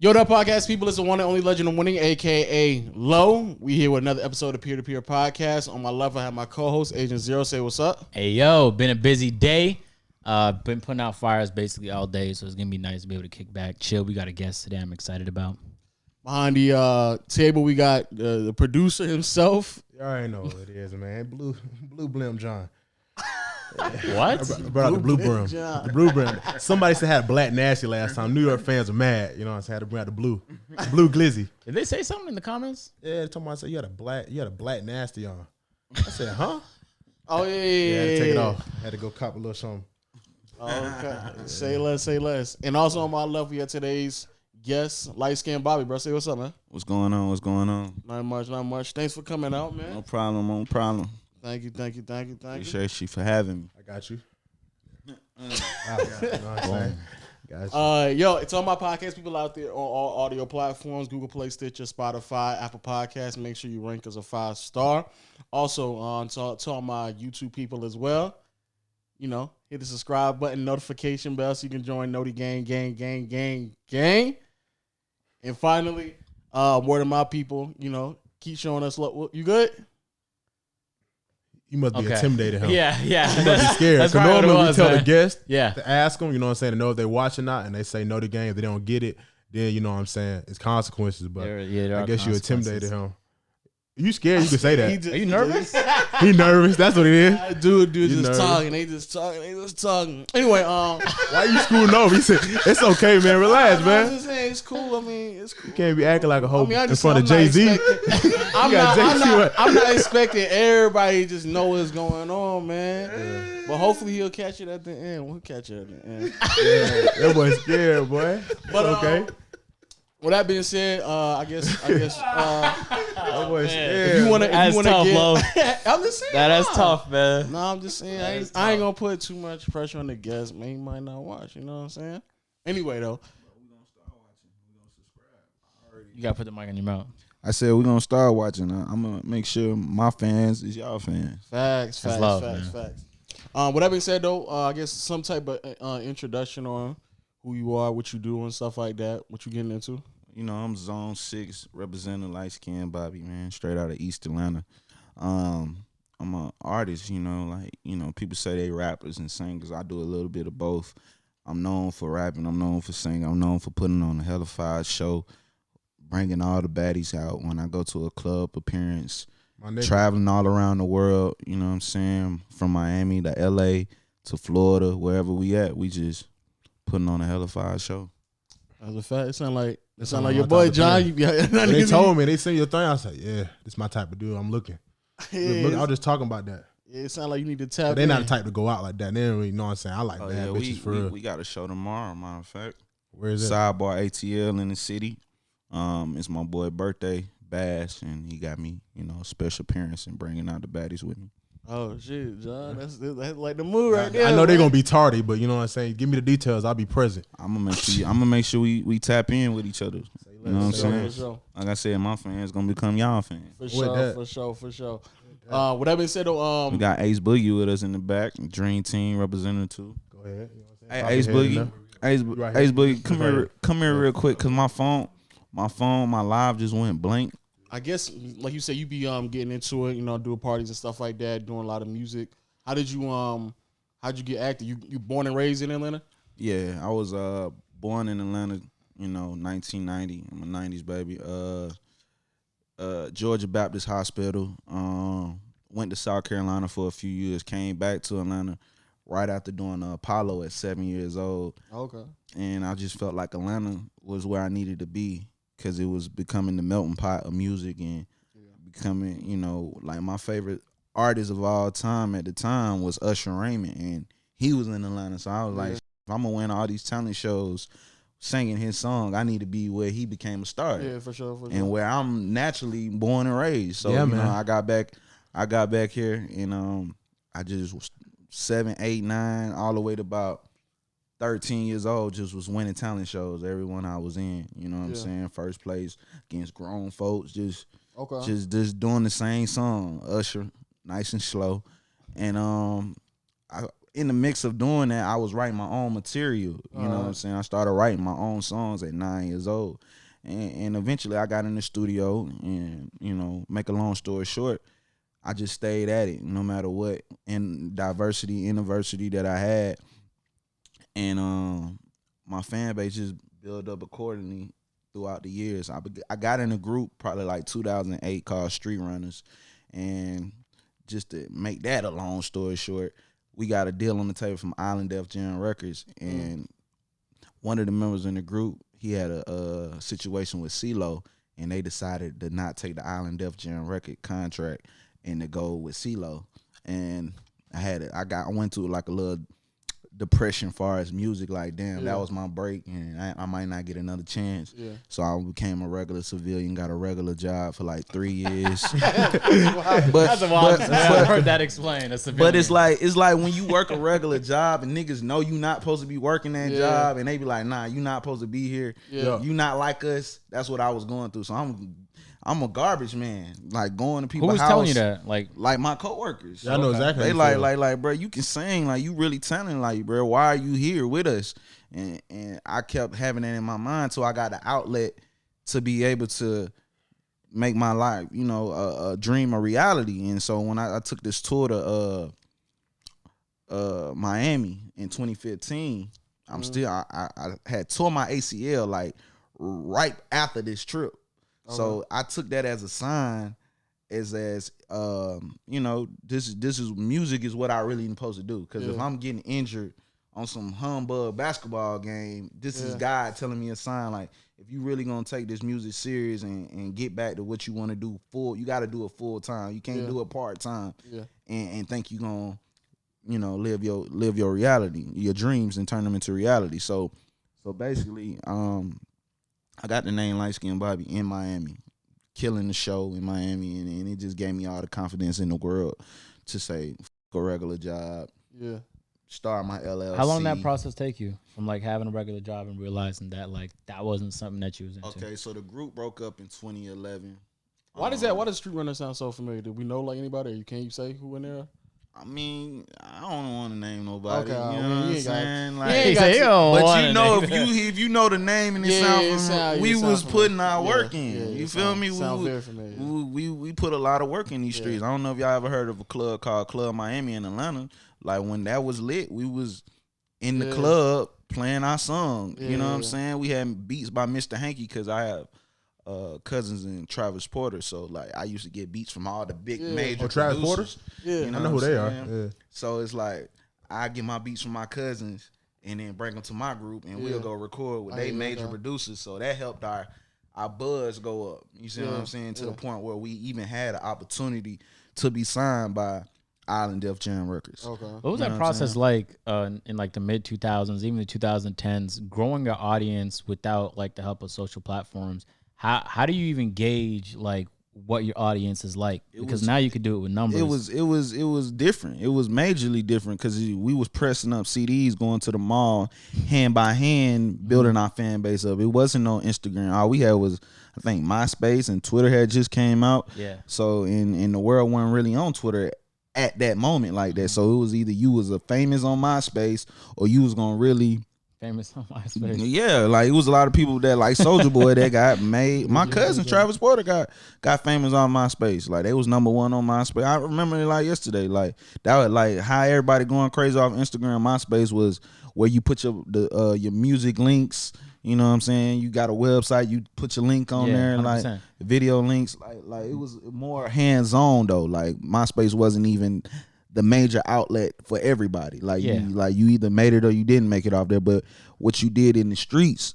Yo, that podcast people, it's the one and only legend of winning, aka Low. We here with another episode of Peer to Peer Podcast. On my left, I have my co-host Agent Zero. Say what's up. Hey yo, been a busy day. Been putting out fires basically all day, so it's gonna be nice to be able to kick back, chill. We got a guest today I'm excited about. Behind the table, we got the producer himself. You already know what it is, man. Blue Blim John. What? I brought out the Blue Brim. The Blue Brim. Somebody said I had Black Nasty last time. New York fans are mad. You know what I'm saying? I had to bring out the Blue Glizzy. Did they say something in the comments? Yeah, they told me I said you had a Black Nasty on. I said, huh? Oh, yeah. Yeah, I had to take it off. Had to go cop a little something. Oh, okay. Say less. And also on my left, we have today's guest, light skinned Bobby, bro. Say what's up, man. What's going on? Not much. Thanks for coming out, man. No problem. Thank you. Appreciate you for having me. I got you. You know what I'm saying? Got you. Yo, it's on my podcast. People out there on all audio platforms, Google Play, Stitcher, Spotify, Apple Podcasts. Make sure you rank us a 5-star. Also, to all my YouTube people as well, you know, hit the subscribe button, notification bell so you can join Noti Gang. And finally, word of my people, you know, keep showing us love. You good? You must be intimidated, huh? Yeah. You must be scared. That's Because probably normally what it we was, tell man. the guest Yeah. to ask them, you know what I'm saying, to know if they watch or not, and they say no to the game. If they don't get it, then you know what I'm saying, it's consequences. But There I are guess you consequences. intimidated him. You scared? You can say that. Are you nervous? He nervous. That's what it is. Dude, You just nervous? talking. They just talking. Anyway, Why you screwing over? He said, "It's okay, man. Relax, I'm man. just saying it's cool. I mean, it's cool. You can't be acting like a hoe in just- front of I'm not Jay-Z." expecting- I'm not expecting everybody to just know what's going on, man. But hopefully he'll catch it at the end. We'll catch it at the end. Yeah, that boy scared, boy. But Okay. With that being said, I guess That boy scared. if you wanna That's tough, get, Lo. I'm just saying. That's nah. tough, man. No, I'm just saying I ain't gonna put too much pressure on the guest. Man, he might not watch. You know what I'm saying? Anyway, though, You gotta put the mic on your mouth. I said we're gonna start watching. I'm gonna make sure my fans is y'all fans. facts. love, With that being said, though, I guess some type of introduction on who you are, what you do, and stuff like that. What you getting into? You know, I'm Zone 6 representing light skinned Bobby, man, straight out of East Atlanta. I'm an artist, you know, like, you know, people say they rappers and singers. I do a little bit of both. I'm known for rapping, I'm known for singing, I'm known for putting on a hellified show, bringing all the baddies out when I go to a club appearance, My nigga. traveling all around the world, you know what I'm saying, from Miami to LA to Florida, wherever we at, we just putting on a hellified show. As a fact, it sound like my your type boy of John. thing. You, When they told me, they sent you a thing. I said, "Yeah, this my type of dude. I'm looking." Look, I was just talking about that. It sound like you need to tap. But they in. not the type to go out like that. They don't really know what I'm saying. I like Oh, bad yeah, bitches for real. we got a show tomorrow, matter of fact. Where is that? Sidebar ATL in the city. It's my boy birthday, Bash, and he got me, you know, a special appearance and bringing out the baddies with me. Oh shit, John, that's like the move right there. I know they're man. gonna be tardy, but you know what I'm saying. Give me the details. I'll be present. I'm gonna make sure we tap in with each other. You know what I'm saying? For sure. Like I said, my fans gonna become y'all fans. For sure. With that being said, though, We got Ace Boogie with us in the back, Dream Team representative too. Go ahead. You know what I'm Hey, saying? Ace Pop your head in Boogie, there. Ace, right here. Ace Boogie, come Right here, here. come here real quick, cause my live just went blank. I guess like you said, you be getting into it, you know, doing parties and stuff like that, doing a lot of music. How'd you get active? You born and raised in Atlanta? Yeah, I was born in Atlanta, you know, 1990. I'm a 90s baby. Georgia Baptist Hospital. Went to South Carolina for a few years. Came back to Atlanta right after doing Apollo at 7 years old. Okay. And I just felt like Atlanta was where I needed to be because it was becoming the melting pot of music and becoming, you know, like my favorite artist of all time at the time was Usher Raymond, and he was in Atlanta. So I was like, if I'm gonna win all these talent shows singing his song, I need to be where he became a star. Yeah, for sure. And where I'm naturally born and raised. So Yeah, you man. know, I got back here and I just was 7, 8, 9, all the way to about 13 years old, just was winning talent shows, every one I was in. You know what I'm saying? First place against grown folks, just doing the same song, Usher, nice and slow. And in the mix of doing that, I was writing my own material. You know what I'm saying? I started writing my own songs at 9 years old. And eventually I got in the studio and, you know, make a long story short, I just stayed at it no matter what in university that I had. And my fan base just built up accordingly throughout the years. I got in a group probably like 2008 called Street Runners. And just to make that a long story short, we got a deal on the table from Island Def Jam Records. And one of the members in the group, he had a situation with CeeLo, and they decided to not take the Island Def Jam record contract and to go with CeeLo. And I went to like a little depression far as music, like damn, that was my break, and I might not get another chance. So I became a regular civilian, got a regular job for like 3 years. That's a wild. I've heard that explained. But it's like when you work a regular job and niggas know you not supposed to be working that job, and they be like, nah, you not supposed to be here. You not like us. That's what I was going through. So I'm a garbage man, like going to people's house. Who was telling you that? Like my coworkers. I know exactly. They like, bro, you can sing, like you really talented, like, bro, why are you here with us? And I kept having that in my mind, so I got the outlet to be able to make my life, you know, a dream a reality. And so when I took this tour to Miami in 2015, I had tore my ACL like right after this trip. So I took that as a sign, as you know, this is music is what I really supposed to do. Because if I'm getting injured on some humbug basketball game, this is God telling me a sign like, if you really gonna take this music serious and get back to what you want to do you got to do it full time. You can't do it part time. And think you gonna, you know, live your reality, your dreams, and turn them into reality. So basically, I got the name Light Skin Bobby in Miami, killing the show in Miami, and it just gave me all the confidence in the world to say, f*** a regular job, start my LLC. How long did that process take you from like having a regular job and realizing that like that wasn't something that you was into? Okay, so the group broke up in 2011. Why does Street Runner sound so familiar? Do we know like anybody? Or can you say who in there? I mean, I don't want to name nobody. Okay, you know what I'm saying? Like, but you know, if you know the name and it sound we was putting our work in. You feel me? Very familiar. We put a lot of work in these streets. I don't know if y'all ever heard of a club called Club Miami in Atlanta. Like when that was lit, we was in the club playing our song. You know what I'm saying? We had beats by Mr. Hanky because I have cousins in Travis Porter, so like I used to get beats from all the big major Travis Porter. You know I know who they are. Yeah. So it's like I get my beats from my cousins and then bring them to my group, and we'll go record with they major producers. So that helped our buzz go up. You see what I'm saying? To the point where we even had an opportunity to be signed by Island Def Jam Records. Okay. What was that process like in like the mid 2000s, even the 2010s, growing your audience without like the help of social platforms? How do you even gauge like what your audience is like? Because now you could do it with numbers. It was different. It was majorly different because we was pressing up CDs, going to the mall, hand by hand, building our fan base up. It wasn't on Instagram. All we had was, I think, MySpace, and Twitter had just came out. Yeah. So in the world wasn't really on Twitter at that moment like that. So it was either you was a famous on MySpace or you was gonna really famous on MySpace. Yeah, like it was a lot of people that like Soulja Boy that got made. My cousin Travis Porter got famous on MySpace. Like they was number one on MySpace. I remember it like yesterday. Like that was like how everybody going crazy off Instagram. MySpace was where you put your music links. You know what I'm saying? You got a website, you put your link on there, 100%. like video links. Like it was more hands on though. Like MySpace wasn't even the major outlet for everybody. Like you either made it or you didn't make it off there. But what you did in the streets,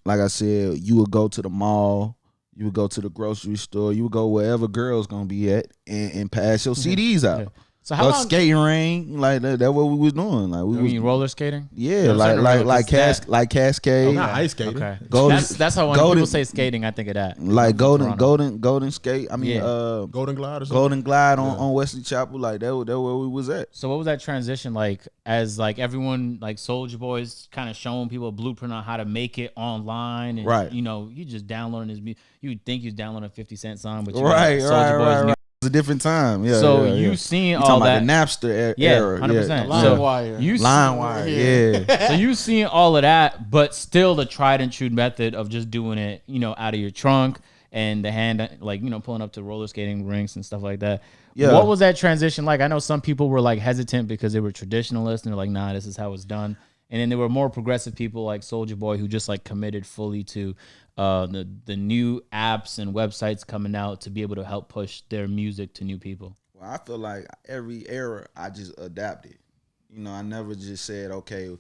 like I said, you would go to the mall, you would go to the grocery store, you would go wherever girls gonna be at and pass your CDs out. Yeah. So how long skating ring, like that's what we was doing. Like we you was mean roller skating? Yeah, like Cascade. Not ice skating. Okay. Golden, That's how when people say skating, I think of that. Like golden skate. I mean, Golden Glide or something? Golden Glide on Wesley Chapel. Like that where we was at. So what was that transition like? As like everyone, like Soulja Boy's kind of showing people a blueprint on how to make it online, and right? You know, you just downloading his music. You would think you was downloading a 50 Cent song, but you right. a different time. Yeah. So yeah, you yeah. seen You all talking that? about the Napster Yeah, era? 100%. Yeah. LimeWire. You LimeWire. Yeah. So you seen all of that, but still the tried and true method of just doing it, out of your trunk and the hand, like, pulling up to roller skating rinks and stuff like that. Yeah. What was that transition like? I know some people were like hesitant because they were traditionalists and they're like, nah, this is how it's done. And then there were more progressive people like Soulja Boy who just like committed fully to the new apps and websites coming out to be able to help push their music to new people. Well, I feel like every era I just adapted. I never just said, okay,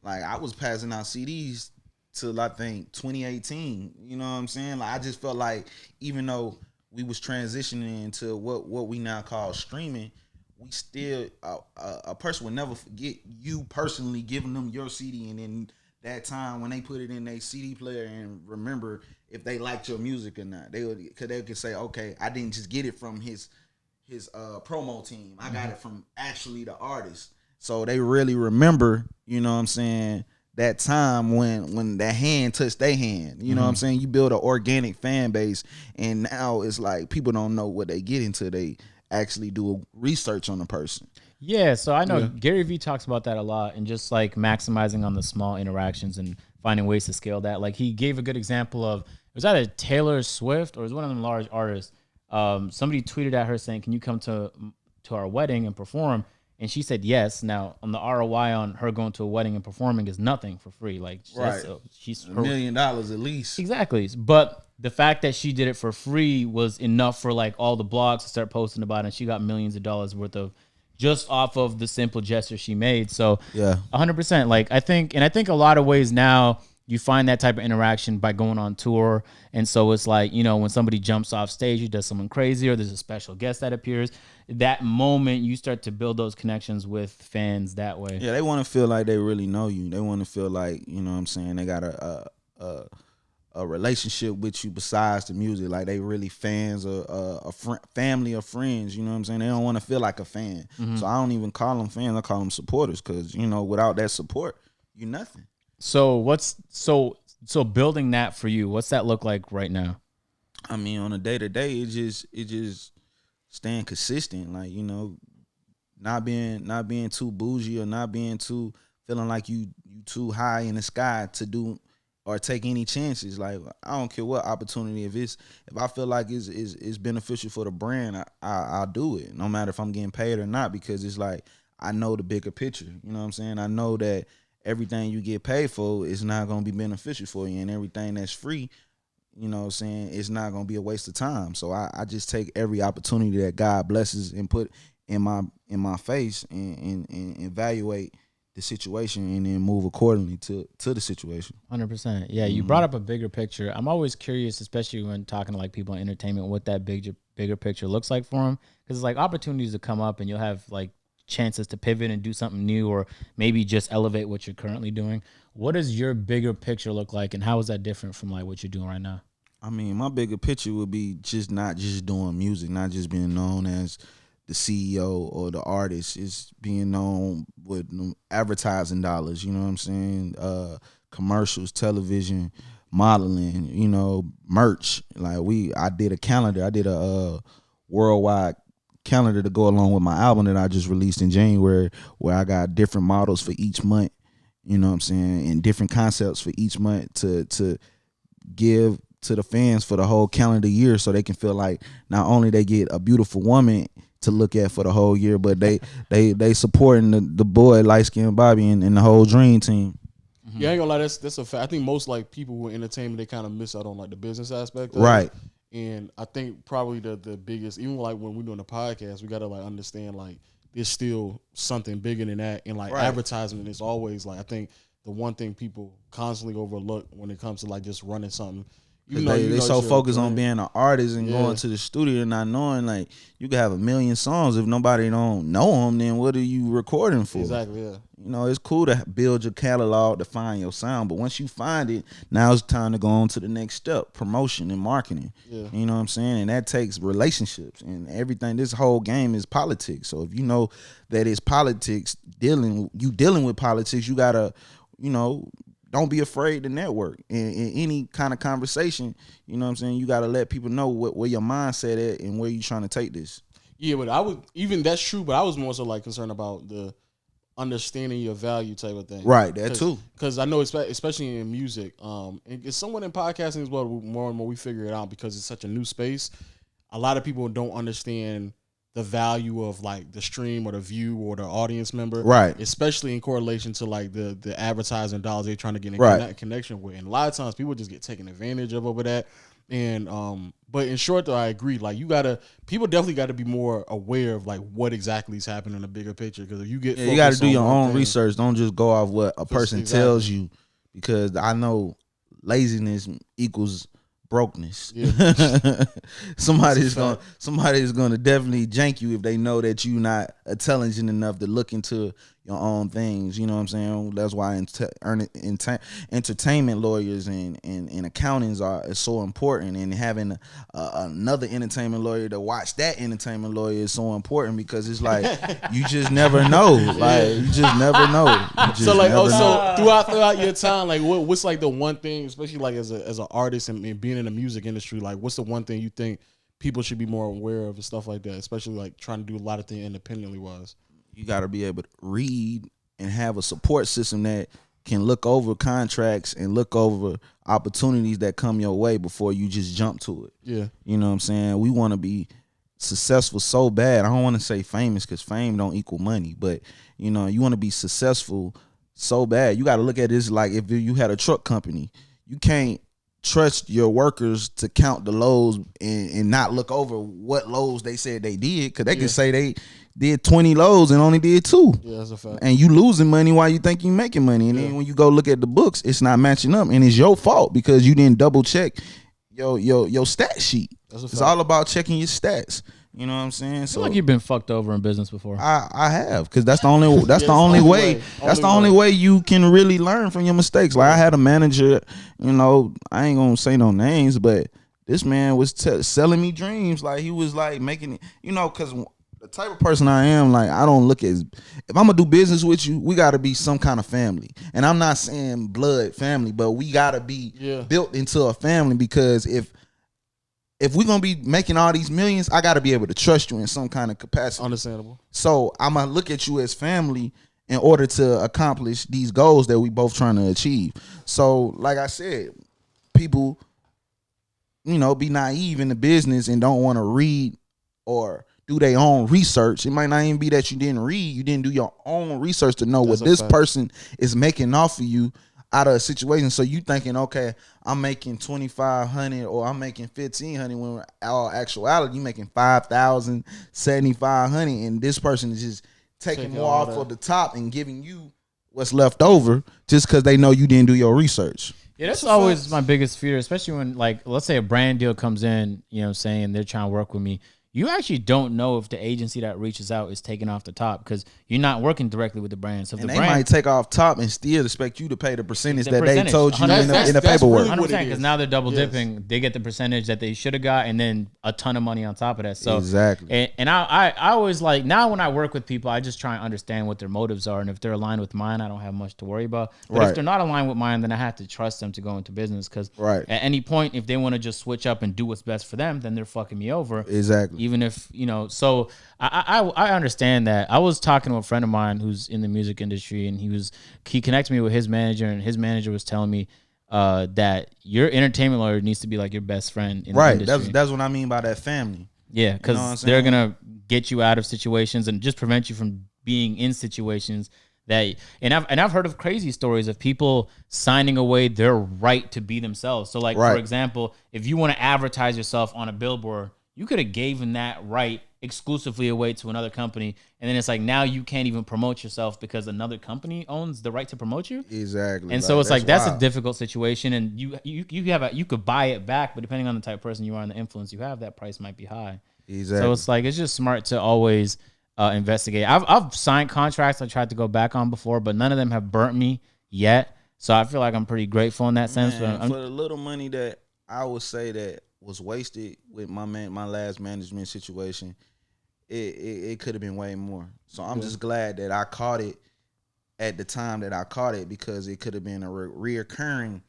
like I was passing out CDs till I think 2018. You know what I'm saying? Like I just felt like even though we was transitioning into what we now call streaming, we still a person would never forget you personally giving them your CD, and then that time when they put it in their CD player and remember if they liked your music or not. They could say, okay, I didn't just get it from his promo team. I got it from actually the artist. So they really remember, you know what I'm saying, that time when that hand touched their hand. You know what I'm saying? You build an organic fan base, and now it's like people don't know what they get until they actually do a research on the person. Yeah, so I know Gary Vee talks about that a lot and just like maximizing on the small interactions and finding ways to scale that. Like he gave a good example of, it was either Taylor Swift or it was one of them large artists. Somebody tweeted at her saying, can you come to our wedding and perform? And she said yes. Now, on the ROI on her going to a wedding and performing is nothing for free. Like, Right. she's $1 million at least. Exactly. But the fact that she did it for free was enough for like all the blogs to start posting about it. And she got millions of dollars worth of just off of the simple gesture she made. So Yeah. 100%. Like I think a lot of ways now you find that type of interaction by going on tour. And so it's like, when somebody jumps off stage, who does something crazy, or there's a special guest that appears, that moment you start to build those connections with fans that way. Yeah, they want to feel like they really know you. They want to feel like, you know what I'm saying, they got a relationship with you besides the music. Like they really fans or family or friends, you know what I'm saying? They don't want to feel like a fan. So I don't even call them fans. I call them supporters because, without that support, you're nothing. So so building that for you, what's that look like right now? I mean, on a day-to-day, it just staying consistent. Like, not being too bougie or not being too feeling like you too high in the sky to do or take any chances. Like I don't care what opportunity. If I feel like it's beneficial for the brand, I'll do it. No matter if I'm getting paid or not, because it's like I know the bigger picture. You know what I'm saying? I know that everything you get paid for is not gonna be beneficial for you, and everything that's free, you know what I'm saying, it's not gonna be a waste of time. So I just take every opportunity that God blesses and put in my face and evaluate the situation and then move accordingly to the situation. 100%. Yeah, you brought up a bigger picture. I'm always curious, especially when talking to like people in entertainment, what that bigger picture looks like for them. Because it's like opportunities to come up and you'll have like chances to pivot and do something new or maybe just elevate what you're currently doing. What does your bigger picture look like, and how is that different from like what you're doing right now? I mean, my bigger picture would be not just doing music, not just being known as the CEO or the artist. It's being known with advertising dollars, you know what I'm saying? Commercials, television, modeling, merch. Like I did a calendar. I did a worldwide calendar to go along with my album that I just released in January, where I got different models for each month, you know what I'm saying, and different concepts for each month to give to the fans for the whole calendar year, so they can feel like not only they get a beautiful woman to look at for the whole year, but they supporting the boy light skinned Bobby and the whole dream team. Yeah, I ain't gonna lie, that's a fact. I think most like people who are entertainment, they kind of miss out on like the business aspect of Right. it. And I think probably the biggest, even like when we're doing the podcast, we gotta like understand like there's still something bigger than that. And like advertisement is always like, I think the one thing people constantly overlook when it comes to like just running something. They so focused on being an artist and going to the studio and not knowing, like, you can have 1 million songs. If nobody don't know them, then what are you recording for? Exactly, yeah. It's cool to build your catalog to find your sound, but once you find it, now it's time to go on to the next step, promotion and marketing. Yeah. You know what I'm saying? And that takes relationships and everything. This whole game is politics. So if you know that it's politics, dealing with politics, you gotta, don't be afraid to network in any kind of conversation. You know what I'm saying? You got to let people know where your mindset at and where you trying to take this. Yeah, but I would even that's true. But I was more so like concerned about the understanding your value type of thing. Right, that too. Because I know, especially in music, and it's somewhat in podcasting as well. More and more we figure it out because it's such a new space. A lot of people don't understand the value of like the stream or the view or the audience member, Right. Especially in correlation to like the advertising dollars they're trying to get in connection with. And a lot of times people just get taken advantage of over that. And but in short though, I agree. Like people definitely got to be more aware of like what exactly is happening in the bigger picture. Because if you get you got to do your own thing, research. Don't just go off what a person tells you, because I know laziness equals brokenness. Yeah. somebody's gonna definitely jank you if they know that you not intelligent enough to look into your own things. You know what I'm saying? That's why entertainment lawyers and accountants is so important, and having another entertainment lawyer to watch that entertainment lawyer is so important, because it's like you just never know. Like you just never know. So like so throughout your time, like what's like the one thing, especially like as an artist and being in the music industry, like what's the one thing you think people should be more aware of and stuff like that, especially like trying to do a lot of things independently wise? You got to be able to read and have a support system that can look over contracts and look over opportunities that come your way before you just jump to it. Yeah. You know what I'm saying? We want to be successful so bad. I don't want to say famous, because fame don't equal money, but you know, you want to be successful so bad. You got to look at this like if you had a truck company. You can't trust your workers to count the loads and not look over what loads they said they did, because they can say they did 20 loads and only did 2. Yeah, that's a fact. And you losing money while you think you making money. And then when you go look at the books, it's not matching up, and it's your fault because you didn't double check your stat sheet. It's all about checking your stats. You know what I'm saying? I feel like you've been fucked over in business before. I have, because that's the only way. That's the only way you can really learn from your mistakes. Like I had a manager, you know, I ain't gonna say no names, but this man was selling me dreams. Like he was like making it, you know, because the type of person I am, like I don't look as, if I'm gonna do business with you, we gotta be some kind of family. And I'm not saying blood family, but we gotta be built into a family, because if we're gonna be making all these millions, I gotta be able to trust you in some kind of capacity. Understandable. So I'm gonna look at you as family in order to accomplish these goals that we both trying to achieve. So like I said, people, you know, be naive in the business and don't want to read or do their own research. It might not even be that you didn't read, you didn't do your own research to know what this person is making off of you out of a situation. So you thinking, okay, I'm making $2,500 or I'm making $1,500, when all actuality you making $5,000, $7,500, and this person is just taking more off of the top and giving you what's left over just because they know you didn't do your research. Yeah, that's always my biggest fear, especially when, like, let's say a brand deal comes in, you know, saying they're trying to work with me. You actually don't know if the agency that reaches out is taking off the top, because you're not working directly with the brand. So if and the they brand might take off top and still expect you to pay the percentage that they told you in the paperwork. 100%, because now they're double dipping. They get the percentage that they should have got, and then a ton of money on top of that. So exactly. And I always like, now when I work with people, I just try and understand what their motives are, and if they're aligned with mine, I don't have much to worry about. But if they're not aligned with mine, then I have to trust them to go into business, because at any point, if they want to just switch up and do what's best for them, then they're fucking me over. Exactly. Even if, you know, so I understand that. I was talking to a friend of mine who's in the music industry, and he connected me with his manager, and his manager was telling me that your entertainment lawyer needs to be like your best friend in the industry. That's what I mean by that family. Yeah, because they're gonna get you out of situations and just prevent you from being in situations that. And I've heard of crazy stories of people signing away their right to be themselves. So, like, for example, if you want to advertise yourself on a billboard, you could have given that right exclusively away to another company, and then it's like now you can't even promote yourself because another company owns the right to promote you. Exactly. And so it's like that's a difficult situation, and you could buy it back, but depending on the type of person you are and the influence you have, that price might be high. Exactly. So it's like it's just smart to always investigate. I've signed contracts I tried to go back on before, but none of them have burnt me yet. So I feel like I'm pretty grateful in that sense. Man, but for the little money that I would say that was wasted with my last management situation, it could have been way more. So I'm just glad that I caught it at the time that I caught it, because it could have been a reoccurring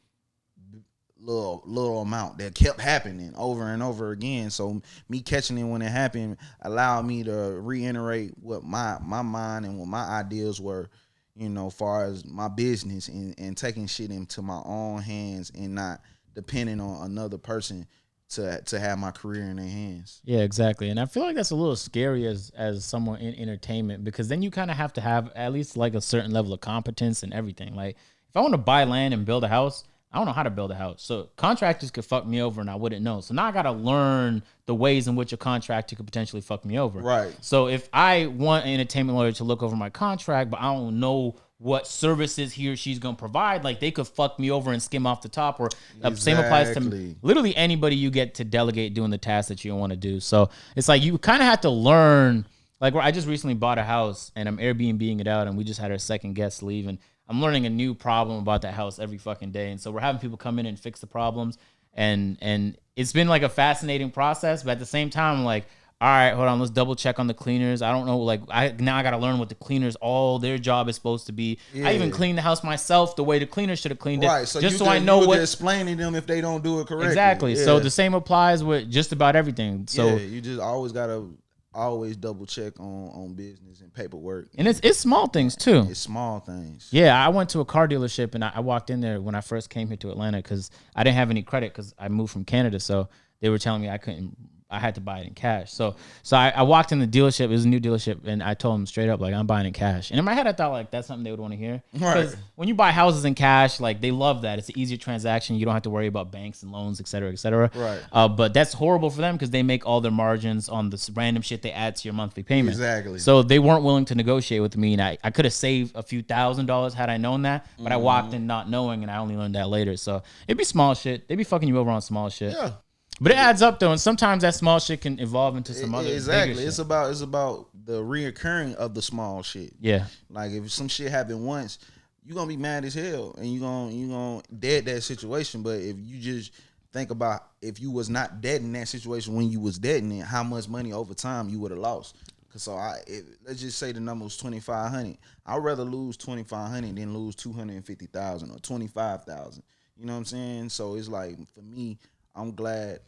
little amount that kept happening over and over again. So me catching it when it happened allowed me to reiterate what my mind and what my ideals were, far as my business, and taking shit into my own hands and not depending on another person to have my career in their hands. Yeah, exactly. And I feel like that's a little scary as someone in entertainment, because then you kind of have to have at least like a certain level of competence and everything. Like if I want to buy land and build a house, I don't know how to build a house. So contractors could fuck me over and I wouldn't know. So now I got to learn the ways in which a contractor could potentially fuck me over. Right. So if I want an entertainment lawyer to look over my contract, but I don't know what services he or she's going to provide, like they could fuck me over and skim off the top. Or same applies to literally anybody you get to delegate doing the tasks that you don't want to do. So it's like you kind of have to learn. Like I just recently bought a house and I'm Airbnb-ing it out, and we just had our second guest leave, and I'm learning a new problem about that house every fucking day. And so we're having people come in and fix the problems. And it's been like a fascinating process. But at the same time, I'm like, all right, hold on, let's double check on the cleaners. I don't know, like I got to learn what the cleaners, all their job is supposed to be. Yeah. I even cleaned the house myself the way the cleaner should have cleaned it. Right, so I know what explaining them if they don't do it correctly. Exactly. Yeah. So the same applies with just about everything. So you just always got to double check on business and paperwork. And it's small things too. It's small things. Yeah, I went to a car dealership and I walked in there when I first came here to Atlanta because I didn't have any credit because I moved from Canada. So they were telling me I had to buy it in cash. So I walked in the dealership. It was a new dealership, and I told them straight up, like, I'm buying in cash. And in my head, I thought, like, that's something they would want to hear. Because when you buy houses in cash, like, they love that. It's an easier transaction. You don't have to worry about banks and loans, et cetera, et cetera. Right. But that's horrible for them because they make all their margins on this random shit they add to your monthly payment. Exactly. So they weren't willing to negotiate with me, and I could have saved a few $1,000s had I known that. But I walked in not knowing, and I only learned that later. So it'd be small shit. They'd be fucking you over on small shit. Yeah. But it adds up though, and sometimes that small shit can evolve into some other. Exactly, bigger it's shit. about the reoccurring of the small shit. Yeah, like if some shit happened once, you gonna be mad as hell, and you gonna dead that situation. But if you just think about if you was not dead in that situation when you was dead in it, how much money over time you would have lost. Cause let's just say the number was 2,500. I'd rather lose 2,500 than lose 250,000 or 25,000. You know what I'm saying? So it's like for me, I'm glad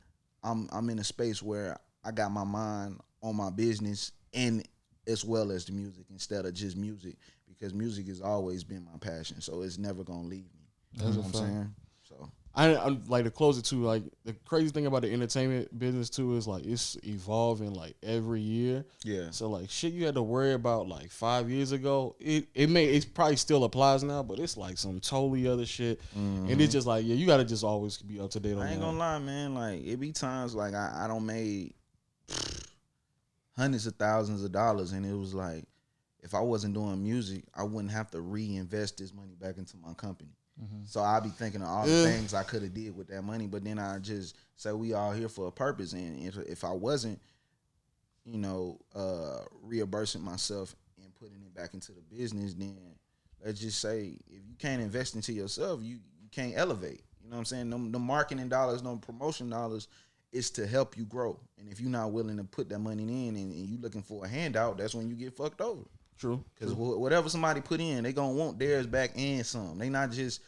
I'm in a space where I got my mind on my business and as well as the music instead of just music, because music has always been my passion, so it's never gonna leave me. That's what I'm saying. So I like to close it too. Like the crazy thing about the entertainment business too is like it's evolving like every year. Yeah. So like shit you had to worry about like 5 years ago, it probably still applies now, but it's like some totally other shit. And it's just like you gotta just always be up to date on that. I ain't gonna lie, man. Like it be times like I don't made hundreds of thousands of dollars, and it was like if I wasn't doing music, I wouldn't have to reinvest this money back into my company. So I be thinking of all the things I could have did with that money, but then I just say we all here for a purpose, and if I wasn't, reimbursing myself and putting it back into the business, then let's just say if you can't invest into yourself, you can't elevate. You know what I'm saying? The marketing dollars, no promotion dollars is to help you grow, and if you're not willing to put that money in and you looking for a handout, that's when you get fucked over. True. Because whatever somebody put in, they gonna want theirs back and some. They not just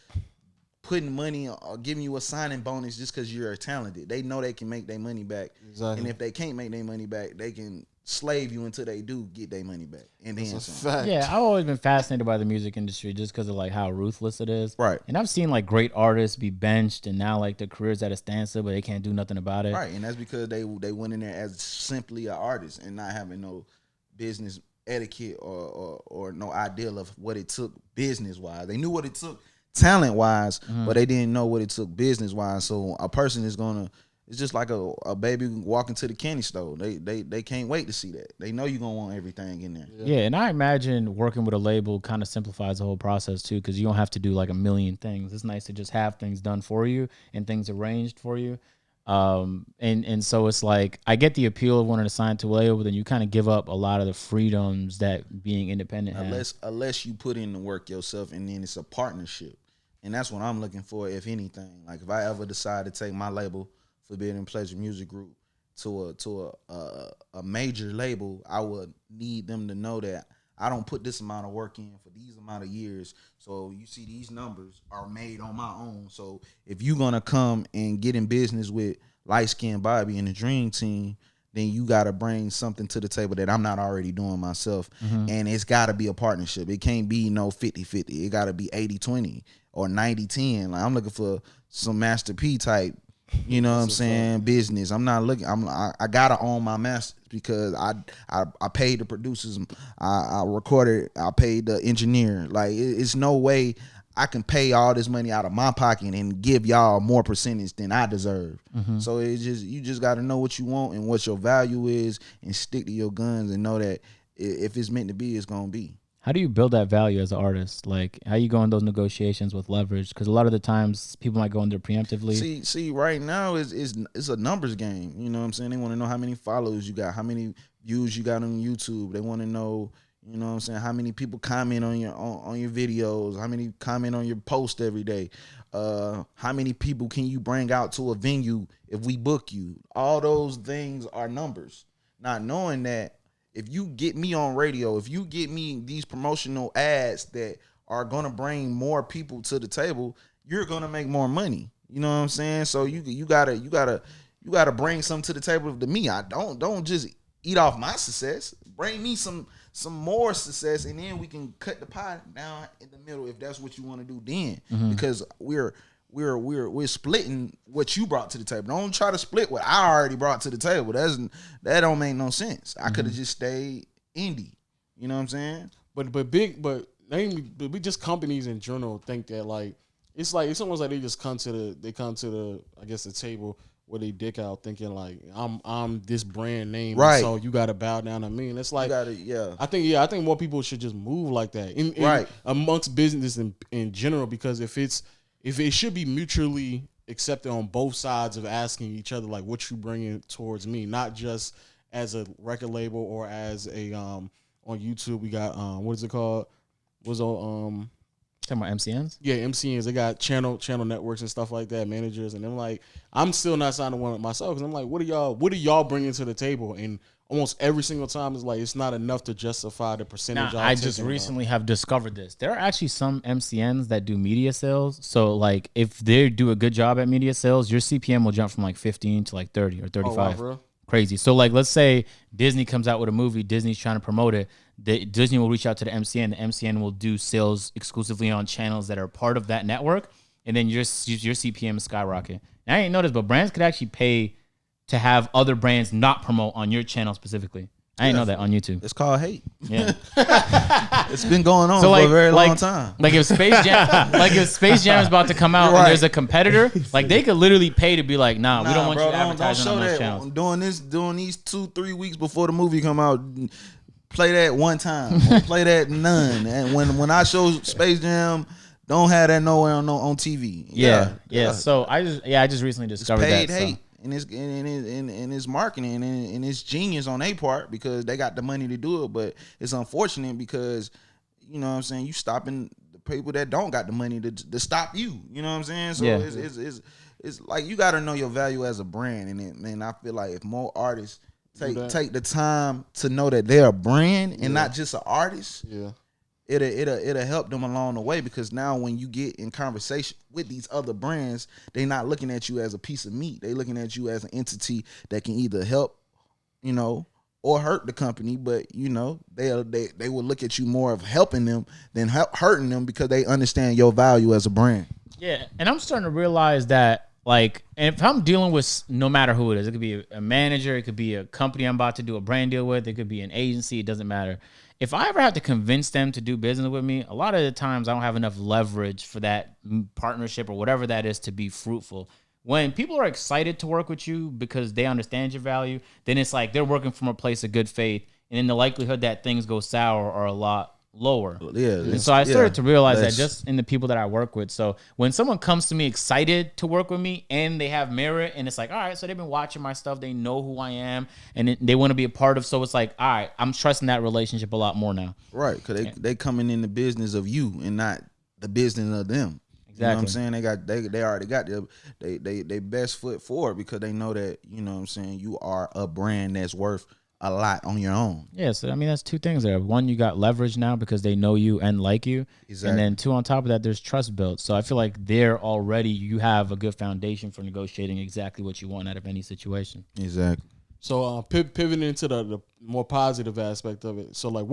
putting money or giving you a signing bonus just because you're talented. They know they can make their money back. Exactly. And if they can't make their money back, they can slave you until they do get their money back. And then some. Fact. yeah. I've always been fascinated by the music industry just because of like how ruthless it is. Right. And I've seen like great artists be benched, and now like their careers at a standstill, but they can't do nothing about it. Right. And that's because they went in there as simply an artist and not having no business etiquette or no idea of what it took business wise. They knew what it took talent wise, but they didn't know what it took business wise. So a person is gonna, it's just like a baby walking to the candy store. They can't wait to see that. They know you're gonna want everything in there. Yeah, and I imagine working with a label kind of simplifies the whole process too, because you don't have to do like a million things. It's nice to just have things done for you and things arranged for you. And so it's like I get the appeal of wanting to sign to a label, but then you kind of give up a lot of the freedoms that being independent has. Unless you put in the work yourself, and then it's a partnership, and that's what I'm looking for. If anything, like if I ever decide to take my label, Forbidden Pleasure Music Group, to a major label, I would need them to know that I don't put this amount of work in for these amount of years. So you see these numbers are made on my own. So if you're gonna come and get in business with Light Skin Bobby and the Dream Team, then you gotta bring something to the table that I'm not already doing myself. And it's gotta be a partnership. It can't be no 50-50. It gotta be 80-20 or 90-10. Like I'm looking for some Master P type, you know what I'm saying, business. I'm not looking. I gotta own my masters because I paid the producers. I recorded. I paid the engineer. Like it's no way I can pay all this money out of my pocket and give y'all more percentage than I deserve. So it's just you just got to know what you want and what your value is and stick to your guns and know that if it's meant to be, it's gonna be. How do you build that value as an artist? Like, how you go in those negotiations with leverage? Because a lot of the times people might go in there preemptively. See, right now it's a numbers game. You know what I'm saying? They want to know how many followers you got, how many views you got on YouTube. They want to know, you know what I'm saying, how many people comment on your videos, how many comment on your post every day. How many people can you bring out to a venue if we book you? All those things are numbers. Not knowing that if you get me on radio, if you get me these promotional ads that are gonna bring more people to the table, you're gonna make more money. You know what I'm saying? So you gotta bring something to the table to me. I don't just eat off my success. Bring me some more success, and then we can cut the pie down in the middle if that's what you want to do. Then because we're splitting what you brought to the table. Don't try to split what I already brought to the table. That don't make no sense. I could have just stayed indie. You know what I'm saying? But we just companies in general think that like it's almost like they just come to the I guess the table with a dick out thinking like I'm this brand name, right? So you got to bow down to me. And it's like I think more people should just move like that in right amongst business in general, because if it should be mutually accepted on both sides of asking each other like what you bringing towards me, not just as a record label or as a on YouTube we got what is it called? Was on Talking about MCNs? Yeah, MCNs. They got channel networks and stuff like that, managers, and I'm like, I'm still not signing one myself because I'm like, what are y'all bringing to the table? And almost every single time it's like it's not enough to justify the percentage. Now, I just recently have discovered this. There are actually some MCNs that do media sales. So like if they do a good job at media sales, your CPM will jump from like 15 to like 30 or 35. Oh, wow, crazy. So like let's say Disney comes out with a movie, Disney's trying to promote it. Disney will reach out to the MCN. The MCN will do sales exclusively on channels that are part of that network, and then your CPM is skyrocket. Now I ain't noticed, but brands could actually pay to have other brands not promote on your channel specifically. I didn't know that on YouTube. It's called hate. Yeah, it's been going on so for a very long time. Like if Space Jam is about to come out and there's a competitor, like they could literally pay to be like, nah, we don't want you to advertise on those channels. I'm doing these 2-3 weeks before the movie come out. Play that one time. Or play that none. And when I show Space Jam, don't have that nowhere on TV. Yeah. So I just recently discovered it's paid that. hate. And it's marketing and it's genius on their part because they got the money to do it. But it's unfortunate because, you know what I'm saying, you stopping the people that don't got the money to stop you. You know what I'm saying? So it's like you got to know your value as a brand. And I feel like if more artists take the time to know that they're a brand and not just an artist, it'll help them along the way, because now when you get in conversation with these other brands, they not looking at you as a piece of meat. They looking at you as an entity that can either help, or hurt the company. But they will look at you more of helping them than hurting them because they understand your value as a brand. Yeah, and I'm starting to realize that, like, and if I'm dealing with no matter who it is, it could be a manager, it could be a company I'm about to do a brand deal with, it could be an agency, it doesn't matter. If I ever have to convince them to do business with me, a lot of the times I don't have enough leverage for that partnership or whatever that is to be fruitful. When people are excited to work with you because they understand your value, then it's like they're working from a place of good faith, and then the likelihood that things go sour are a lot lower. And so I started to realize that just in the people that I work with. So when someone comes to me excited to work with me and they have merit, and it's like, all right, so they've been watching my stuff, they know who I am, and they want to be a part of. So it's like, all right, I'm trusting that relationship a lot more now. Right, because they coming in the business of you and not the business of them. Exactly. You know what I'm saying? They already got they best foot forward because they know that, you know what I'm saying, you are a brand that's worth a lot on your own. Yeah, so I mean that's two things there. One, you got leverage now because they know you and like you. Exactly. And then two, on top of that, there's trust built. So I feel like there already you have a good foundation for negotiating exactly what you want out of any situation. Exactly. So pivoting into the more positive aspect of it. So like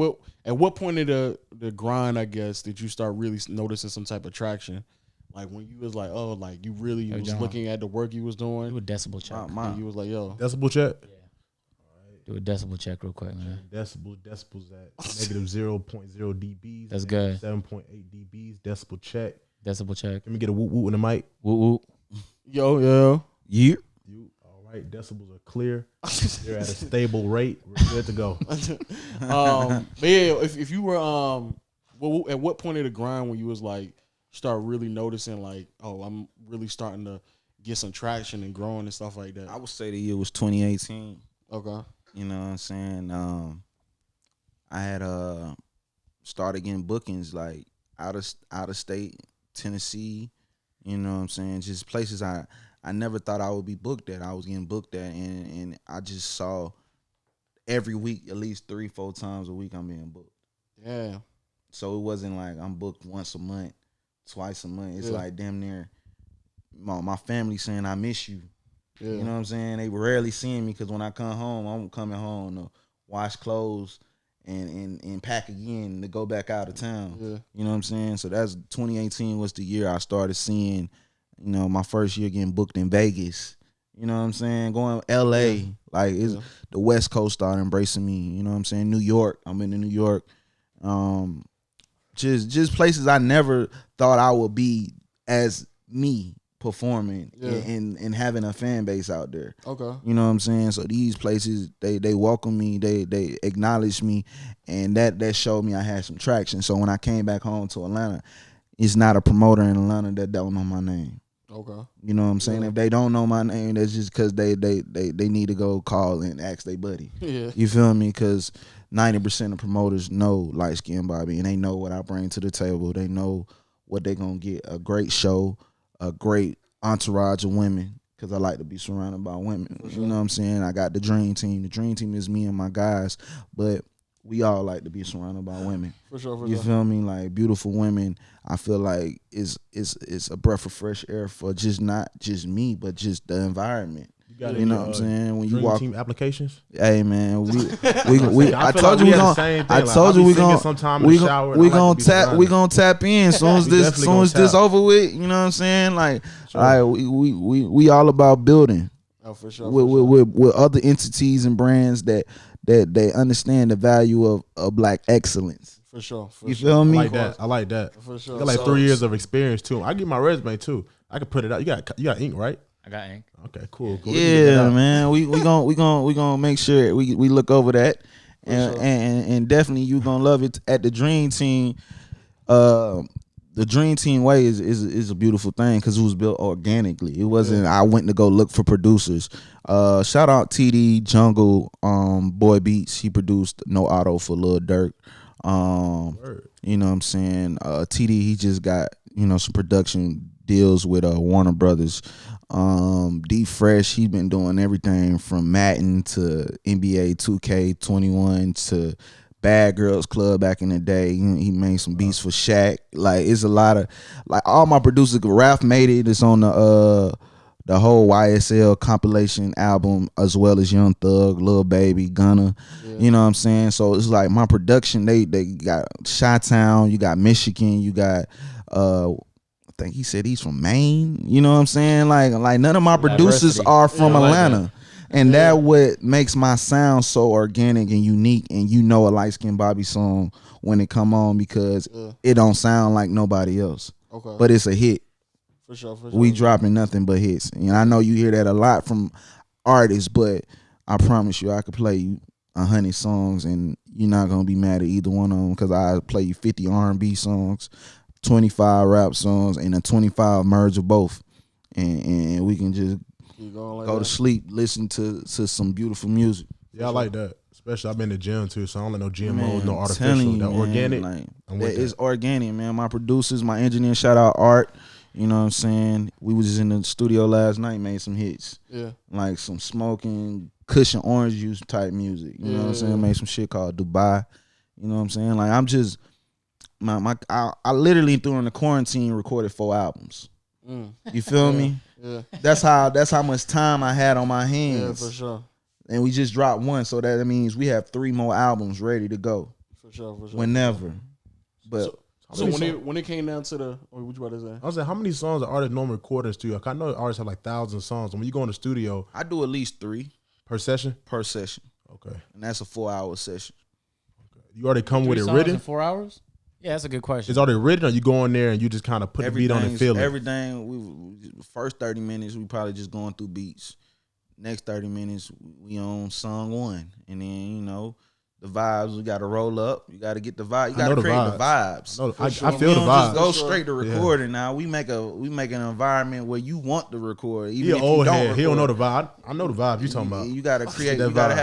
at what point of the grind, I guess, did you start really noticing some type of traction? Like when you was like, oh, like you really was John, looking at the work you was doing. do a decibel check. And you was like, yo. Decibel check. Do a decibel check real quick, man. Decibels at negative 0.0 dBs. That's good. 7.8 dBs. Decibel check. Decibel check. Let me get a whoop whoop in the mic. Woo woo. Yo. You All right, decibels are clear. They're at a stable rate. We're good to go. But yeah, if you were at what point of the grind when you was like start really noticing like, oh, I'm really starting to get some traction and growing and stuff like that? I would say the year was 2018. Okay. You know what I'm saying? I had started getting bookings like out of state, Tennessee. You know what I'm saying? Just places I never thought I would be booked at. I was getting booked at, and I just saw every week at least 3-4 times a week I'm being booked. Yeah. So it wasn't like I'm booked once a month, twice a month. It's like damn near my family saying I miss you. Yeah. You know what I'm saying? They rarely seeing me because when I come home, I'm coming home to wash clothes and pack again to go back out of town. Yeah. You know what I'm saying? So that's 2018 was the year I started seeing, you know, my first year getting booked in Vegas. You know what I'm saying? Going to LA. Like the West Coast started embracing me. You know what I'm saying? New York. I'm in New York. Just places I never thought I would be as me performing and having a fan base out there. Okay. You know what I'm saying? So these places, they welcome me, they acknowledge me, and that showed me I had some traction. So when I came back home to Atlanta, it's not a promoter in Atlanta that don't know my name. Okay. You know what I'm saying? If they don't know my name, that's just because they need to go call and ask their buddy. Yeah. You feel me? Because 90% of promoters know Light Skin Bobby, and they know what I bring to the table. They know what they're going to get, a great show, a great entourage of women, because I like to be surrounded by women. Sure. You know what I'm saying? I got the dream team. The dream team is me and my guys, but we all like to be surrounded by women. For sure. You feel me? Like beautiful women, I feel like it's a breath of fresh air for not just me, but just the environment. You know what I'm saying? When you dream walk team applications. Hey man, I told you we gonna tap in soon as this over with. You know what I'm saying? Like, sure. we all about building. Oh, for sure. With other entities and brands that they understand the value of black excellence. For sure. You feel me? I like that. For sure. I got like 3 years of experience too. I get my resume too. I can put it out. You got ink, right? I got ink. Okay, cool. Yeah, man. We gonna make sure we look over that, and definitely you gonna love it at the Dream Team. The Dream Team way is a beautiful thing because it was built organically. It wasn't. I went to go look for producers. Shout out TD Jungle, Boy Beats. He produced No Auto for Lil Durk. You know what I'm saying? TD, he just got some production deals with Warner Brothers. D Fresh, he's been doing everything from Madden to NBA 2K21 to Bad Girls Club back in the day. He made some beats for Shaq. Like, it's a lot of, like, all my producers. Ralph made it. It's on the whole YSL compilation album, as well as Young Thug, Lil Baby, Gunna. You know what I'm saying? So it's like my production, they got Chi-Town, you got Michigan, you got I think he said he's from Maine. You know what I'm saying? Like none of my producers are from Atlanta. And that what makes my sound so organic and unique. And a Light Skin Bobby song when it come on, because it don't sound like nobody else. Okay. But it's a hit. For sure. We dropping nothing but hits. And I know you hear that a lot from artists, but I promise you I could play you 100 songs and you're not going to be mad at either one of them, because I play you 50 R&B songs, 25 rap songs, and a 25 merge of both. And we can just go to sleep, listen to some beautiful music. Yeah, I like that. Especially I've been to the gym too, so I don't let no GMOs, no artificial. That organic. Like, it's organic, man. My producers, my engineer, shout out Art. You know what I'm saying? We was in the studio last night, made some hits. Yeah. Like some smoking, cushion orange juice type music. You know what I'm saying? Made some shit called Dubai. You know what I'm saying? Like I'm just I literally during the quarantine recorded 4 albums. You feel me? Yeah. That's how much time I had on my hands. Yeah, for sure. And we just dropped one, so that means we have 3 more albums ready to go. For sure. Whenever. But So when it came down to the, what you about to say? I was like, how many songs are artists normally record in the studio? 'Cause I know artists have like 1,000 songs. When you go in the studio I do at least 3 per session. per session. Okay. And that's a 4-hour session. You already come with 3 it songs written? in 4 hours? Yeah, that's a good question. It's already written, or you go in there and you just kind of put the beat on and feel it? Everything. We first 30 minutes we probably just going through beats. Next 30 minutes we on song 1, and then the vibes we got to roll up. You got to get the vibe. You got to create the vibes. I feel we the don't vibes. just go straight to recording. Now we make an environment where you want to record. Even He if an you old don't head. record. He don't know the vibe. I know the vibe you talking about. You got to create. that You got to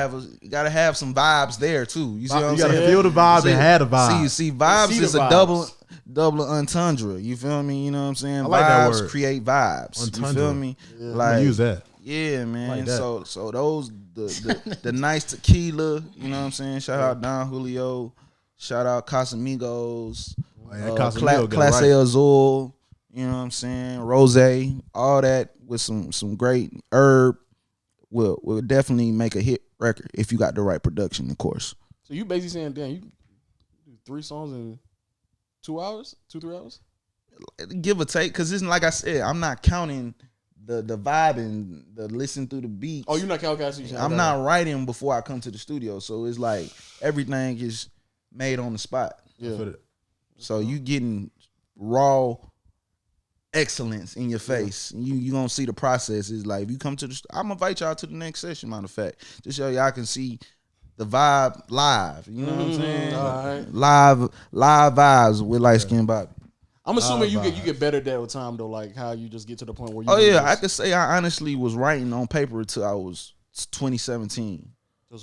vibe. have some vibes there too. You see what I'm You gotta saying? feel the vibe and have the vibe. See, vibes See the is a vibes. double entendre. You feel me? You know what I'm saying? I like that Vibes word. create vibes. Entendre. You feel me? I'm gonna Like use that. yeah, man. Like that. So those the nice tequila. You know what I'm saying? Shout out Don Julio. Shout out Casamigos. Yeah, Casamigos got it Clase right. Azul. You know what I'm saying? Rose. All that with some great herb will definitely make a hit record if you got the right production, of course. So you basically saying, damn, you do 3 songs in 2 hours, 2-3 hours? Give or take, because it's like I said, I'm not counting the vibe and the listen through the beats. Oh, you're not calculating. I'm not writing before I come to the studio, so it's like everything is made on the spot. Yeah. So you getting raw excellence in your face. You gonna see the process. Is like if you come to the, I'm gonna invite y'all to the next session. Matter of fact, just so y'all can see the vibe live. You know what I'm saying? All right. Live vibes with Light Skin Bobby. I'm assuming you get better at that with time though, like how you just get to the point where you. Oh yeah, I could say I honestly was writing on paper until I was 2017.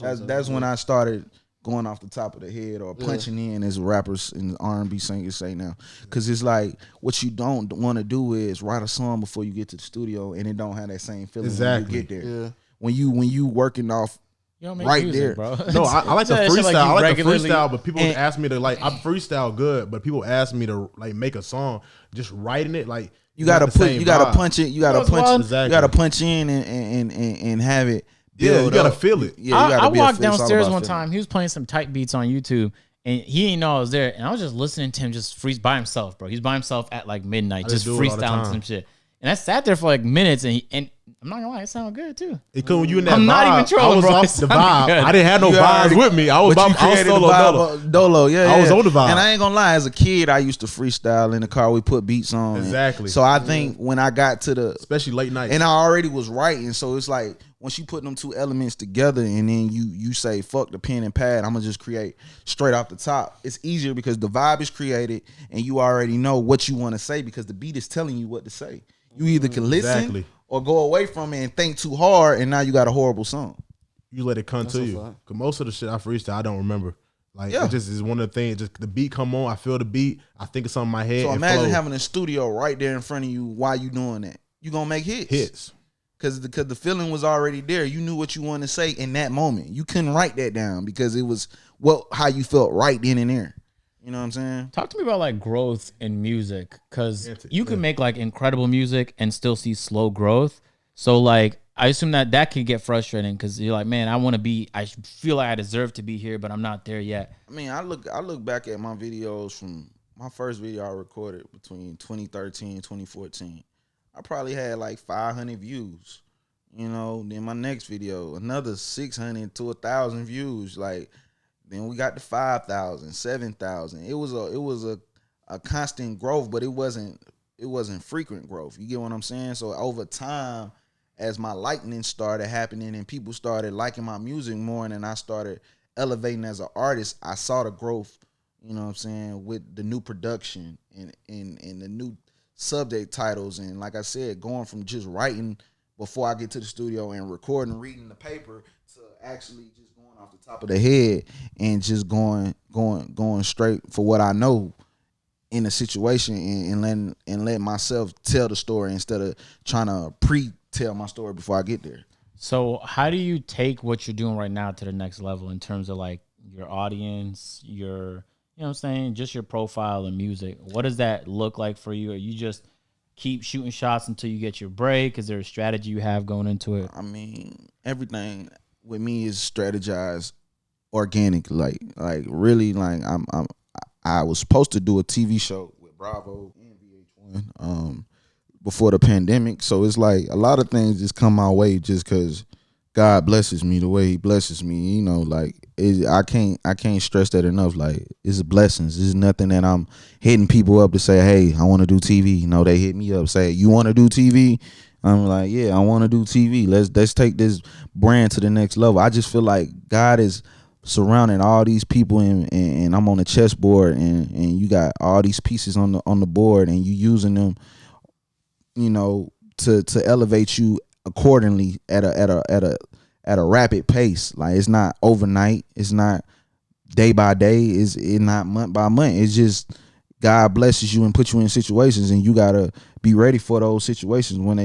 That's when I started going off the top of the head or punching in, as rappers and R&B singers say now. Because it's like what you don't want to do is write a song before you get to the studio and it don't have that same feeling when you get there. Yeah. When you working off You don't make right music, there. bro. No, I like the That shit freestyle. you I like the regularly- freestyle, but people ask me to I freestyle good, but people ask me to like make a song, just writing it like You gotta not the put. same You gotta vibe. punch it. You gotta That's punch. wild. You Exactly. gotta punch in and have it. Yeah, you build gotta up. feel it. Yeah, you I gotta be walked it's all downstairs about one feeling. time. He was playing some tight beats on YouTube, and he didn't know I was there. And I was just listening to him just freeze by himself, bro. He's by himself at like midnight, just just do it all the freestyling time. some shit. And I sat there for like minutes, and I'm not gonna lie, it sounded good too. It could when you in that I'm vibe, not even trolling, I was bro. off It the sounded vibe. good. I didn't have no You vibes already- with me. I was But you I was created solo the vibe dolo. of Dolo. Yeah, I was yeah. on the vibe. And I ain't gonna lie, as a kid, I used to freestyle in the car. We put beats on. Exactly. So I think when I got to the, Especially late night. and I already was writing, so it's like once you put them two elements together, and then you say fuck the pen and pad, I'm gonna just create straight off the top. It's easier because the vibe is created, and you already know what you want to say because the beat is telling you what to say. You either can listen Exactly. or go away from it and think too hard, and now you got a horrible song. You let it come to a you. fact. Cause most of the shit I freestyle, I don't remember. Like Yeah. it just is one of the things. Just the beat come on, I feel the beat. I think of something in my head. So and imagine flow. having a studio right there in front of you while you doing that. You gonna make hits. hits. Because the feeling was already there. You knew what you wanted to say in that moment. You couldn't write that down because it was how you felt right then and there. You know what I'm saying? Talk to me about like growth in music, because you can make like incredible music and still see slow growth. So like I assume that can get frustrating because you're like, man, I feel like I deserve to be here, but I'm not there yet. I mean, I look back at my videos from my first video I recorded between 2013 and 2014. I probably had like 500 views. You know, then my next video, another 600 to 1,000 views. Like, then we got to 5,000, 7,000. It was a constant growth, but it wasn't frequent growth. You get what I'm saying? So over time, as my lightning started happening and people started liking my music more, and then I started elevating as an artist, I saw the growth. You know what I'm saying, with the new production and the new subject titles, and like I said, going from just writing before I get to the studio and recording, reading the paper, to actually just going off the top of the head and just going straight for what I know in a situation and let myself tell the story instead of trying to pre-tell my story before I get there. So how do you take what you're doing right now to the next level in terms of like your audience, your, you know what I'm saying, just your profile and music? What does that look like for you? Are you just keep shooting shots until you get your break? Is there a strategy you have going into it? I mean, everything with me is strategized organic. Like really, like I was supposed to do a TV show with Bravo and VH1 before the pandemic. So it's like a lot of things just come my way just because God blesses me the way He blesses me. You know, like I can't stress that enough. Like it's blessings. It's nothing that I'm hitting people up to say, hey, I want to do TV. No, they hit me up, say, you want to do TV? I'm like, yeah, I want to do TV. Let's take this brand to the next level. I just feel like God is surrounding all these people and I'm on the chessboard and you got all these pieces on the board and you using them, you know, to elevate you accordingly at a rapid pace. Like it's not overnight, it's not day by day, it's not month by month. It's just God blesses you and puts you in situations and you gotta be ready for those situations when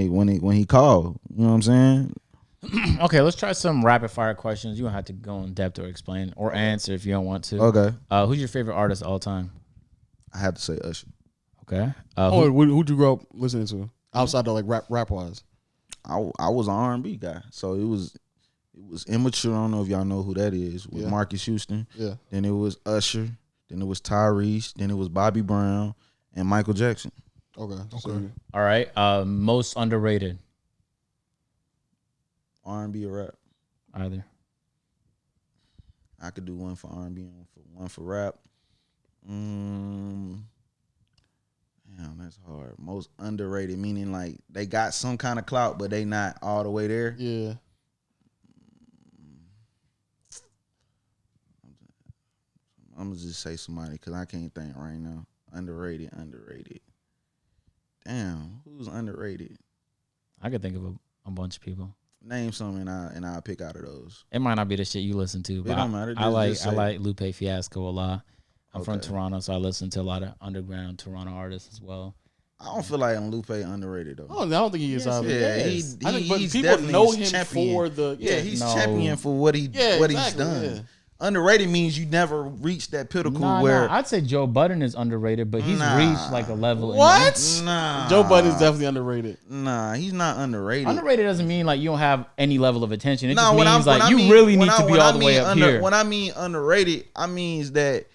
He called. You know what I'm saying? Okay, let's try some rapid fire questions. You don't have to go in depth or explain or answer if you don't want to. Okay. Who's your favorite artist of all time? I have to say Usher. Okay. Who'd you grow up listening to outside of like rap wise? I was an R&B guy, so it was Immature. I don't know if y'all know who that is. With Marcus Houston. Yeah. Then it was Usher. Then it was Tyrese. Then it was Bobby Brown and Michael Jackson. Okay. All right. Most underrated. R&B or rap? Either. I could do one for R&B and one for rap. Damn, that's hard. Most underrated, meaning like they got some kind of clout, but they not all the way there. Yeah. I'm gonna just say somebody because I can't think right now. Underrated. Damn, who's underrated? I could think of a bunch of people. Name some and I'll pick out of those. It might not be the shit you listen to, but It don't matter. I like Just say it. Lupe Fiasco a lot. I'm from Okay. Toronto, so I listen to a lot of underground Toronto artists as well. I don't feel like Lupe underrated though. Oh, I don't think he is either. Yeah, I he's think, but people definitely know him champion. for the He's No. champion for what he's exactly, done. yeah. Underrated means you never reached that pinnacle Nah, where I'd say Joe Budden is underrated, but he's Nah. reached like a level. What? Nah, Joe Budden is definitely underrated. Nah, he's not underrated. Underrated doesn't mean like you don't have any level of attention. It Nah, just means like you mean- really need when to I- be when all I the way mean up here. When I mean underrated, I means that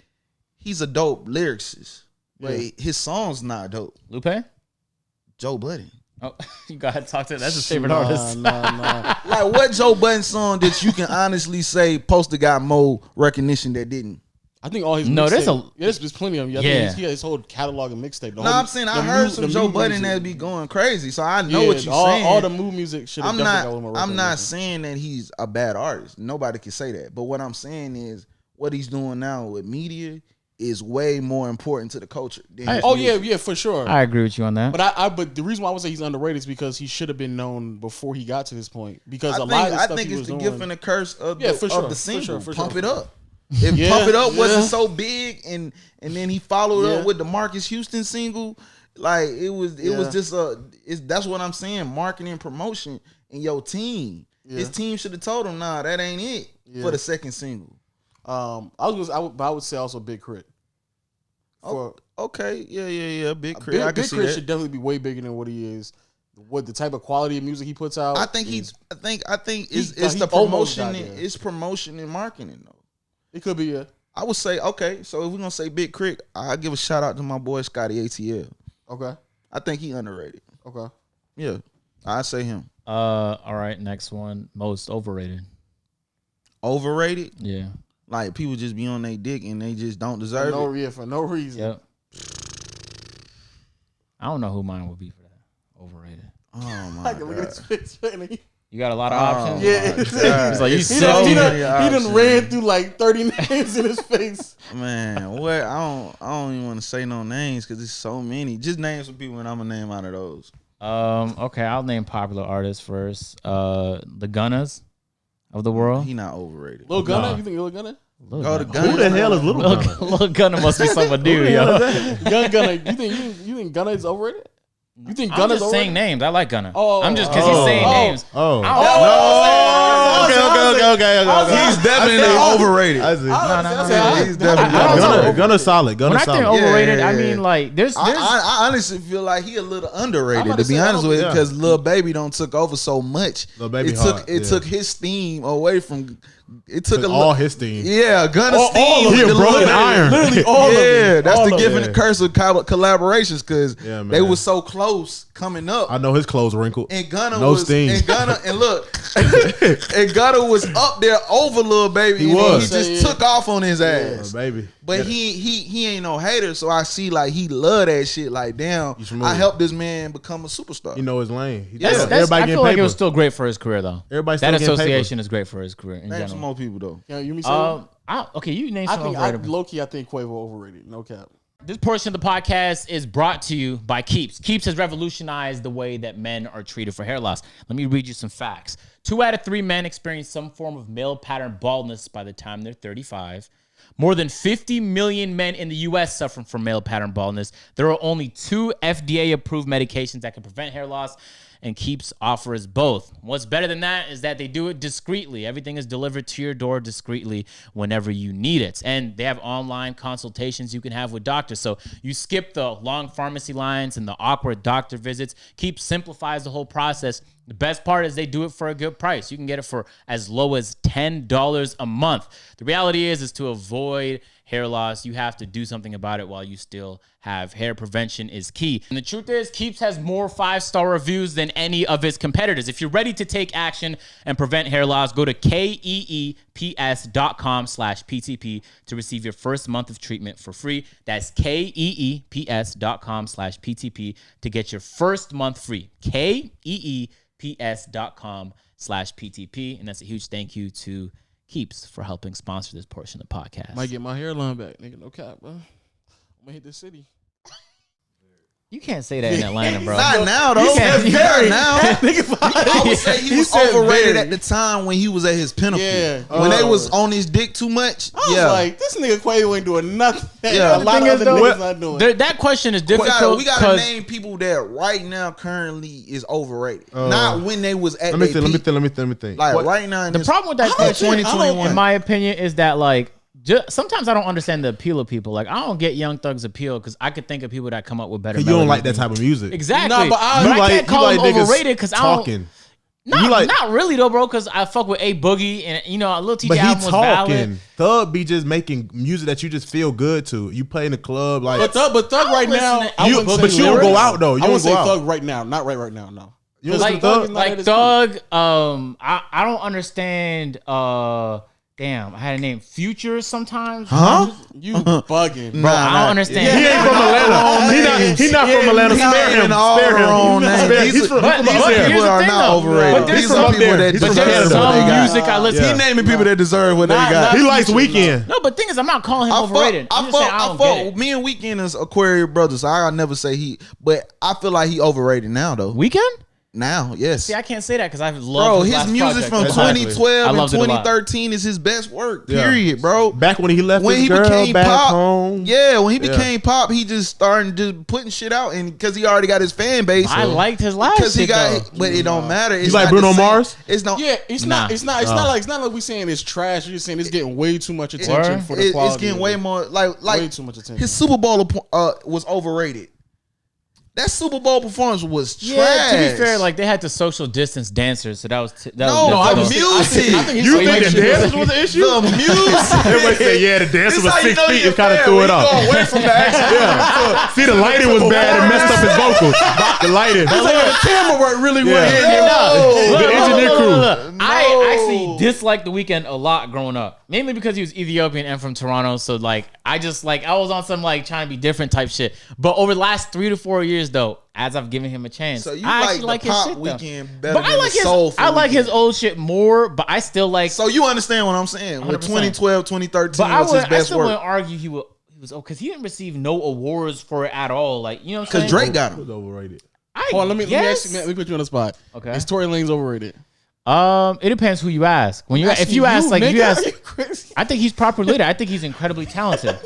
he's a dope lyricist, but his song's not dope. Lupe? Joe Budden. Oh, you gotta talk to. That's his favorite artist. Nah. Like what Joe Budden song that you can honestly say Poster got more recognition that didn't? I think all his No, there's mixtape- there's plenty of them. I think Yeah. he has his whole catalog of mixtape. No, I'm saying I heard some Joe Budden that be going crazy, so I know what you're saying. All the move music should have I'm definitely not. got one more I'm record not with him. saying that he's a bad artist. Nobody can say that. But what I'm saying is what he's doing now with media is way more important to the culture. Than his Oh music. yeah, for sure. I agree with you on that. But the reason why I would say he's underrated is because he should have been known before he got to this point. Because I a lot of the think, stuff I think he it's was the doing, gift and the curse of Yeah, the, for sure, of the for single. sure, for Pump sure. It Up. If Yeah, Pump It Up wasn't yeah. so big, and then he followed Yeah. up with the Marcus Houston single, like it was just that's what I'm saying. Marketing and promotion and your team. Yeah. His team should have told him, nah, that ain't it for the second single. I would say also Big Crit. For Okay, yeah. Big Crit. I can Big see Crit that. should definitely be way bigger than what he is. What the type of quality of music he puts out. I think I think it's he the almost promotion. got there. It's promotion and marketing though. It could be I would say okay. So if we're gonna say Big Crit, I give a shout out to my boy Scotty ATL. okay. I think he underrated. Okay. Yeah, I say him. All right, next one. Most overrated. Overrated. Yeah. Like people just be on their dick and they just don't deserve it. For no reason. Yep. I don't know who mine would be for that. Overrated. Oh my Like, look at god. his face, man. You got a lot of Oh, options. Yeah. my It's God. like you He so done, many he options. done ran through like 30 names in his face. Man, what? I don't even want to say no names because there's so many. Just name some people and I'm gonna name out of those. Okay, I'll name popular artists first. The Gunners of the world. He not overrated. Lil Gunna? Nah. You think Lil Gunna? Lil Go to Gunna. Gunna. Who the hell is Little Gunna? Lil Gunna must be someone new, yo. Gunna, you think Gunna is overrated? You think I'm Gunna's just saying overrated? names. I like Gunna. Oh, I'm just because he's saying names. Oh. He's definitely overrated. I see. He's definitely Gunna solid. When Gunna I think solid. overrated, Yeah, I yeah, mean like there's I honestly feel like he a little I'm underrated, about to to be say, I honest don't- with you, yeah. because Lil Baby don't took over so much. Lil Baby it hard, took yeah. took his steam away from. It took Took a all little. his team. Yeah, Gunna's All steam. of He it. a broken literally- iron. Literally all of it. That's All the of gift it. and the curse of collaborations, because Yeah, man. they was so close coming up. I know his clothes wrinkled. And Gunna No was steam. and Gunna and look, and Gunna was up there over Lil Baby. He and was. He just Yeah. took off on his ass. Baby. But he ain't no hater, so I see like he love that shit. Like damn, You familiar. I helped this man become a superstar. You know his lane. That's, Everybody I getting feel like it paper. was still great for his career though. Everybody That still getting association is great for his career in Name some general. more people though. Yeah, you mean say? Okay, you name I some think overrated. low key. I think Quavo overrated. No cap. This portion of the podcast is brought to you by Keeps. Keeps has revolutionized the way that men are treated for hair loss. Let me read you some facts. 2 out of 3 men experience some form of male pattern baldness by the time they're 35. More than 50 million men in the U.S. suffer from male pattern baldness. There are only 2 FDA-approved medications that can prevent hair loss, and Keeps offers both. What's better than that is that they do it discreetly. Everything is delivered to your door discreetly whenever you need it. And they have online consultations you can have with doctors. So you skip the long pharmacy lines and the awkward doctor visits. Keeps simplifies the whole process. The best part is they do it for a good price. You can get it for as low as $10 a month. The reality is to avoid hair loss, you have to do something about it while you still have hair. Prevention is key. And the truth is, Keeps has more 5-star reviews than any of its competitors. If you're ready to take action and prevent hair loss, go to keeps.com/PTP to receive your first month of treatment for free. That's keeps.com/PTP to get your first month free. keeps.com/PTP. And that's a huge thank you to Keeps for helping sponsor this portion of the podcast. Might get my hairline back, nigga. No cap, bro. I'm gonna hit this city. You can't say that in Atlanta, bro. Not now though. can't- Not now. I Nigga, would say he He was said overrated very. at the time when he was at his pinnacle. Yeah. When they was on his dick too much. I was Yeah. like, this nigga Quavo ain't doing nothing. Yeah. A lot of The thing other is, though, niggas not doing. That question is we difficult gotta because name people that right now currently is overrated. Not when they was at Let me their think. peak. Let me think. Like right now in the this problem with that I don't question, think- I don't- 2021. in my opinion, is that like sometimes I don't understand the appeal of people. Like I don't get Young Thug's appeal because I could think of people that come up with better. You don't melodies like that than type of music. exactly. Nah, but I I like- can't you call like him niggas overrated because I don't. talking. Not, You like- not really though, bro. Because I fuck with A Boogie and a Lil TJ But he album was valid. talking. Thug be just making music that you just feel good to. You play in the club like. But Thug right listen now, to- I You- wouldn't but say you don't lyrics. go out, though. You I don't wouldn't say go out. Thug right now. Not right now. No. You don't listen Like to Thug? Thug is not at like his Thug, I don't understand. Damn, I had a name Future sometimes. Huh? You bugging, Bro, I don't understand. He ain't from Atlanta. He not from Atlanta. Spare him. Spare him. Spare- He's from But up these there. here's people the are thing, not though. overrated. But there's These some are up people there. that He's But from deserve there's Canada. what they some got. music I listen. Yeah. He naming people that deserve what they Not- got. not- He likes Future, Weekend. No, but thing is, I'm not calling him overrated. I'm just saying I don't get it. Me and Weekend is Aquarius brothers, so I'll never say he. But I feel like he overrated now, though. Weekend? Now, yes. See, I can't say that because I've Bro, loved his last music project. from Exactly. 2012 I and loved it a lot. 2013 is his best work. Yeah. Period, bro. Back when he left When his he girl became back pop, home. yeah, when he Yeah. became pop, he just started just putting shit out, and because he already got his fan base. I liked his last because he shit, got, though. but it don't matter. It's like not Bruno the same. Mars? It's no. Yeah, it's Nah. not. It's not. It's not like we saying it's trash. You're just saying it's getting way too much attention Word? for the quality. It's getting of way it. more like way too much attention. his Super Bowl was overrated. That Super Bowl performance was trash. Yeah, to be fair, like they had the social distance dancers, so that was No, I the was- music. I think You he's think the saying- dancers was an issue? The music. Everybody say, yeah, the dancer This was how you 6 know feet. you're It kind of fair threw when it you off. go away from the action. See, the lighting was bad and messed up his vocals. The lighting. It's like the camera work really Yeah. well. The Look, engineer look, crew. look, look. No. I actually disliked The Weeknd a lot growing up, mainly because he was Ethiopian and from Toronto. So like, I was on some like trying to be different type shit. But over the last 3 to 4 years, though, as I've given him a chance, So you I like actually the like his pop shit, though. Weekend better But than I like the soulful I like his Weeknd. old shit more. But I still like. So you understand what I'm saying? With 100%. 2012, 2013 But I was his I best still wouldn't work. argue he was because he didn't receive no awards for it at all. Like you know, what I'm Because saying? Drake got It was him. overrated. I Hold on, let me guess. ask you, man, let me put you on the spot. Okay. Is Tory Lanez overrated? It depends who you ask. When you if you ask like if you ask, I think he's proper leader. I think he's incredibly talented.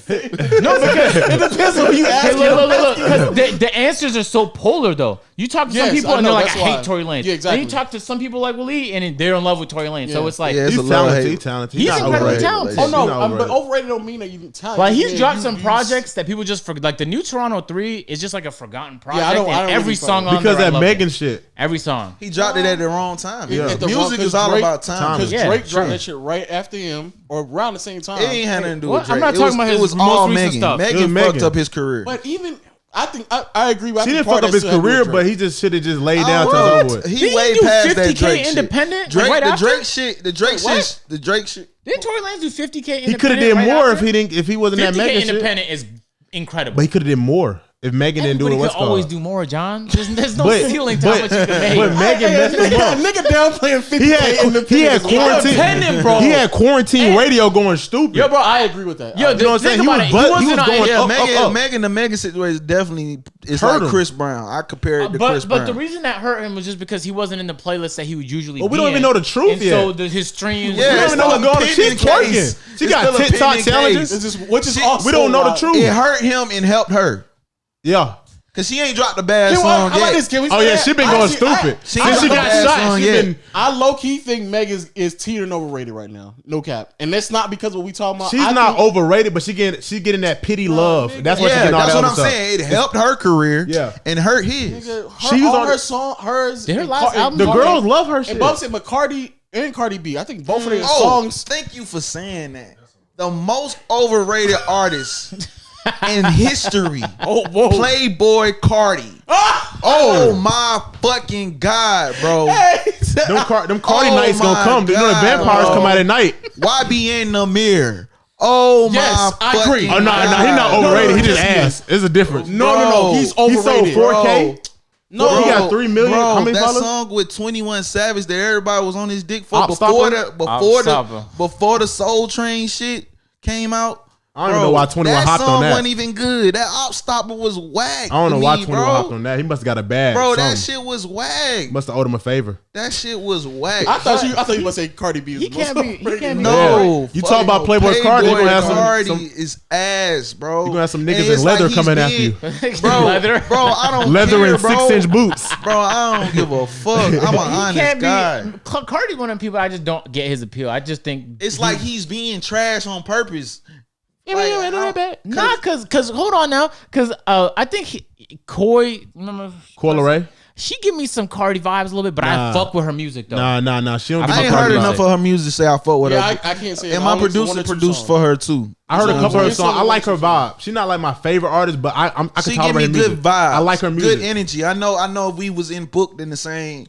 No, because it depends on who you ask. Look. 'Cause the answers are so polar though. You talk to some people and they're like, I hate Tory Lanez. Yeah, exactly. Then you talk to some people like Willie and they're in love with Tory Lanez. So it's like Yeah, it's He's a love talented. hate. He's talented. He's not incredibly overrated. talented. Oh He's no, not but overrated don't mean that you talented. like he's Yeah, dropped you- some you- projects that people just forget. Like the new Toronto 3 is just like a forgotten project. I don't and every really song fuck on Because there, I that love Megan it. shit. Every song. He dropped it at the wrong time. Yeah. At the Music wrong- is all Drake- about time. Because Yeah, Drake sure. dropped that shit right after him or around the same time. It ain't had nothing to do What? with Drake. I'm not It talking was- about it his was most all recent Megan. stuff. It was Megan fucked Megan. up his career. But even I think I agree. She didn't fuck up his career, but he just should have just laid down to What? over with. He Didn't way he do past that 50K Drake independent, shit. Drake, like, right the after? Drake shit, the Drake Wait, shit, the Drake shit. Didn't Tory Lanez do 50K independent? He could have did right more after? if he wasn't that 50K Megan shit. independent is incredible. But he could have did more if Megan didn't do Everybody it. What's could always called? do more, John. There's no But- ceiling to how much you can make. but Megan messed him up. Nigga downplaying 50K He had independent. quarantine, Independent, bro. He had quarantine radio going stupid. Yo, bro, I agree with that. Yo, You know what I'm saying? think He about was it. butt- he wasn't was on- going Yeah, up. Megan, the Megan situation definitely is Hurt like him. Chris Brown. I compare it to Chris Brown. But the reason that hurt him was just because he wasn't in the playlist that he would usually. Well, we be don't even in. know the truth and yet. So his streams. Yeah, We don't even know what's going on. She's twerking. She got TikTok challenges. It's just, which is She- also We don't know the why- truth. it hurt him and helped her Yeah. because she ain't dropped a bad Can we- song how about yet. this? Can we Oh say yeah, that? she been going Actually, stupid. She Since ain't she got got a bad shot, song she yet. been. I low key think Meg is teetering overrated right now. No cap, and that's not because of what we talking about. She's I not think- overrated, but she getting that pity love. nigga. That's what she Yeah, getting all that's that what other I'm stuff. saying. It helped her career, Yeah. and hurt his. Nigga, She was all on her the- song, hers. Did her and last Car- album The Okay. girls love her And shit. Bub said McCarty and Cardi B. I think both of their Oh, songs. thank you for saying that. The most overrated artist in history, Oh, whoa. Playboy Cardi. Oh my fucking God, bro. Them Cardi Oh nights gonna my come. You know the God, vampires bro. come out at night. YBN Namir. Oh Yes, my I fucking agree. Oh no, God. he's not No, overrated. He just yes, he ass. There's a difference. No, he's He sold overrated. 4K. No, He got 3 million. Bro, How many that followers? song with 21 Savage that everybody was on his dick for Op Stopper? before the Soul Train shit came out. I don't even know why 21 that hopped song on that. wasn't even good. That Op Stopper was whack. I don't know to why me, 21 bro. hopped on that. He must have got a bag. Bro, that something. shit was whack. Must have owed him a favor. That shit was whack. I thought you were gonna say Cardi B. Is He the most can't be- he overrated. can't be- No, Yeah. You fuck talk about no. Playboy Cardi, you gonna have some- Cardi some- is ass, bro. You gonna have some And niggas it's in leather he's coming after being- you. bro. Leather? Bro, I don't Leather care, and bro. 6-inch boots. Bro, I don't give a fuck. I'm an He honest can't guy. be. Cardi's one of them people. I just don't get his appeal. I just think It's like he's being trash on purpose. Nah, cause hold on now, cause I think Koi, remember Coil Ray? she give me some Cardi vibes a little bit, but Nah. I fuck with her music though. Nah. She don't give I me I ain't Cardi heard vibes. enough of her music to say I fuck with Yeah, her. I can't say. it. And I my only listen to one producer or two produced songs. for her too. I heard a So, couple of her it's songs. I only like her one or two vibe. She's not like my favorite artist, but I can She give tolerate me her good music. vibes. I like her music. Good energy. I know if we was booked in the same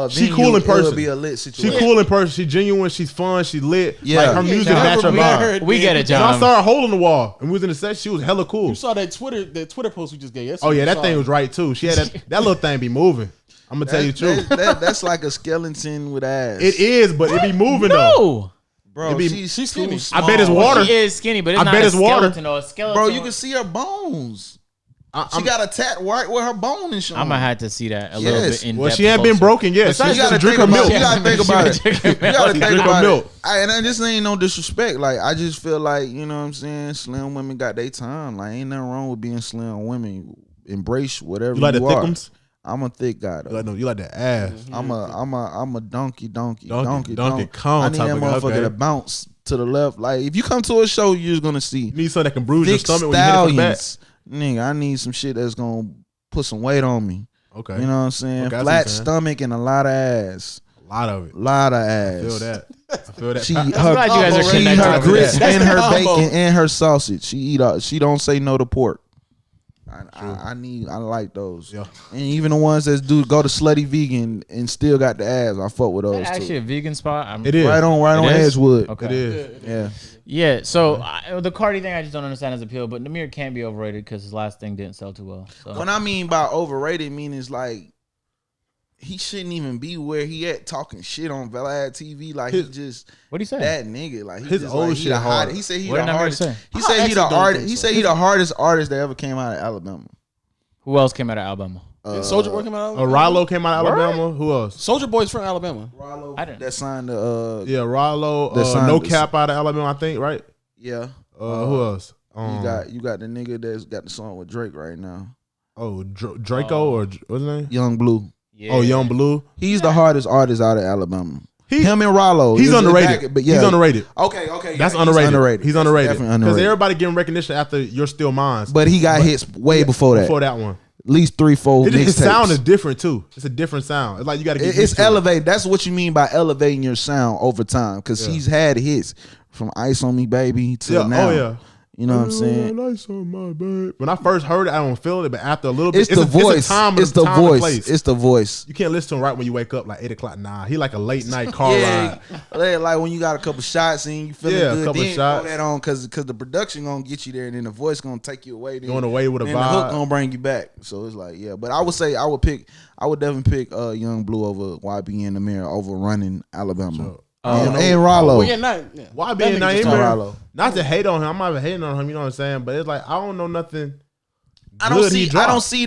She venue, cool in it would person. be a lit She situation. cool in person. She genuine. She's fun. She lit. Yeah. Like her Yeah, music John, match her we vibe. heard- We get it, And I John. saw her hole in the wall, and we was in the set. She was hella cool. You saw that Twitter post we just gave yesterday. Oh yeah, You that saw thing it. was right too. She had that little thing be moving. I'm gonna tell you the truth. That's like a skeleton with ass. It is, but it be moving though. No, bro. it be- She's skinny. too I small. bet it's water. she is skinny, but it's I not bet a it's water. skeleton or a skeleton. Bro, you can see her bones. She I'm- got a tat right where her bone is showing. I'm gonna have to see that a little Yes. bit in Well, depth. she ain't been closer. broken yet. Besides, She You just gotta drink think her about milk. it. You gotta think about it. You gotta think Drink her about milk. it. And this ain't no disrespect. Like I just feel like, you know what I'm saying, slim women got their time. Like ain't nothing wrong with being slim women. Embrace whatever You like the are. thickums? I'm a thick guy though. You like that ass. I'm a donkey. Donkey Kong Kong I need type that of guy, motherfucker okay. to bounce to the left. Like if you come to a show, you're just gonna see You need something that can bruise your thick stomach when you hit it from the back. stallions. Nigga, I need some shit that's gonna put some weight on me. Okay. You know what I'm saying? Okay, I see what Flat you're saying. stomach and a lot of ass. A lot of it. Lot of I ass. feel that. I feel that. She glad you guys are she eat connected her with grits that. and her That's the combo. bacon and her sausage. She don't say no to pork. I like those. Yeah. And even the ones that go to slutty vegan and still got the abs, I fuck with Is those that actually too. a vegan spot? It is. Right on It is? Edgewood. Okay. It is. Yeah. Yeah, so the Cardi thing I just don't understand his appeal, but Namir can't be overrated because his last thing didn't sell too well. So. What I mean by overrated means like he shouldn't even be where he at talking shit on Vlad TV. Like he just What do you say? that nigga. Like he His just old like, he shit the hard. He said he What the did Namir hardest. say? He I said he actually the don't artist. think He so. said he the hardest artist that ever came out of Alabama. Who else came out of Alabama? Soldier Boy came out of Alabama? Rollo came out of Alabama. Who else? Soldier Boy's from Alabama. Rollo I didn't- that signed the Yeah, Rollo. That signed No this- Cap out of Alabama, I think. Right. yeah. Who else? You got the nigga that's got the song with Drake right now. Draco or what's his name? Young Blue. Yeah. Oh, Young Blue. He's the hardest artist out of Alabama. He- Him and Rollo. He's is underrated. back- but yeah. He's underrated. Okay. That's yeah, underrated. He's underrated. Definitely Because underrated. everybody getting recognition after You're Still Mine. But he got hits way before that. Before that one. At least 3-4 His sound is mixtapes. different too. It's a different sound. It's like you got to get used It's to it. elevated. That's what you mean by elevating your sound over time. Because he's had hits from Ice on Me Baby to Yeah. now. Oh yeah. You know what I'm saying? Nice on my babe. When I first heard it, I don't feel it, but after a little bit, It's the voice. It's a time, It's the time and voice. place. It's the voice. You can't listen to him right when you wake up, like 8 o'clock. Nah, he like a late night car Yeah, ride. like when you got a couple shots and you feeling Yeah, a good, couple then shots. throw that on because the production gonna get you there, and then the voice gonna take you away. Then, Going away with a then the hook vibe. gonna bring you back. So it's like, yeah. But I would say I would definitely pick Young Blue over YB in the Mirror over Running Alabama. And Rollo. Well, yeah, not, yeah. Why That being nigga not just in talk- there? Rollo. Not to hate on him. I'm not even hating on him. You know what I'm saying? But it's like I don't know nothing. I good he dropped. don't see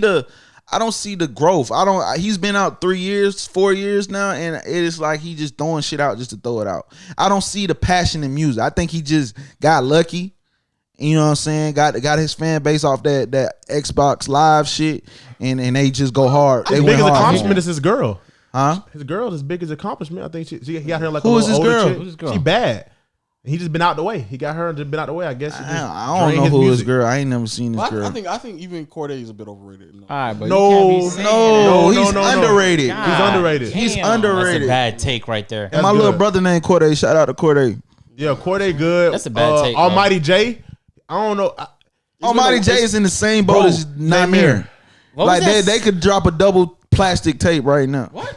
the growth. He's been out 3 years, 4 years now, and it is like he just throwing shit out just to throw it out. I don't see the passion in music. I think he just got lucky. You know what I'm saying? Got his fan base off that Xbox Live shit, and they just go hard. They His went biggest hard. accomplishment is his girl. Huh? His girl is his biggest accomplishment. I think he got her like Who a is little his older girl? chick. Who's his girl? She bad. He just been out the way. He got her just been out the way. I guess. He just I don't drained know who his music. girl. I ain't never seen his Well, girl. I think even Corday is a bit overrated. No. All right, but No, you can't be saying No, No, he's no, no. underrated. that. He's underrated. He's Damn, underrated. That's a bad take right there. And my That's little good. brother named Corday. Shout out to Corday. Yeah, Corday good. That's a bad take, bro. Almighty J. I don't know. Almighty J is in the same boat Bro, as Namir. What Like was that? they could drop a double plastic tape right now. What?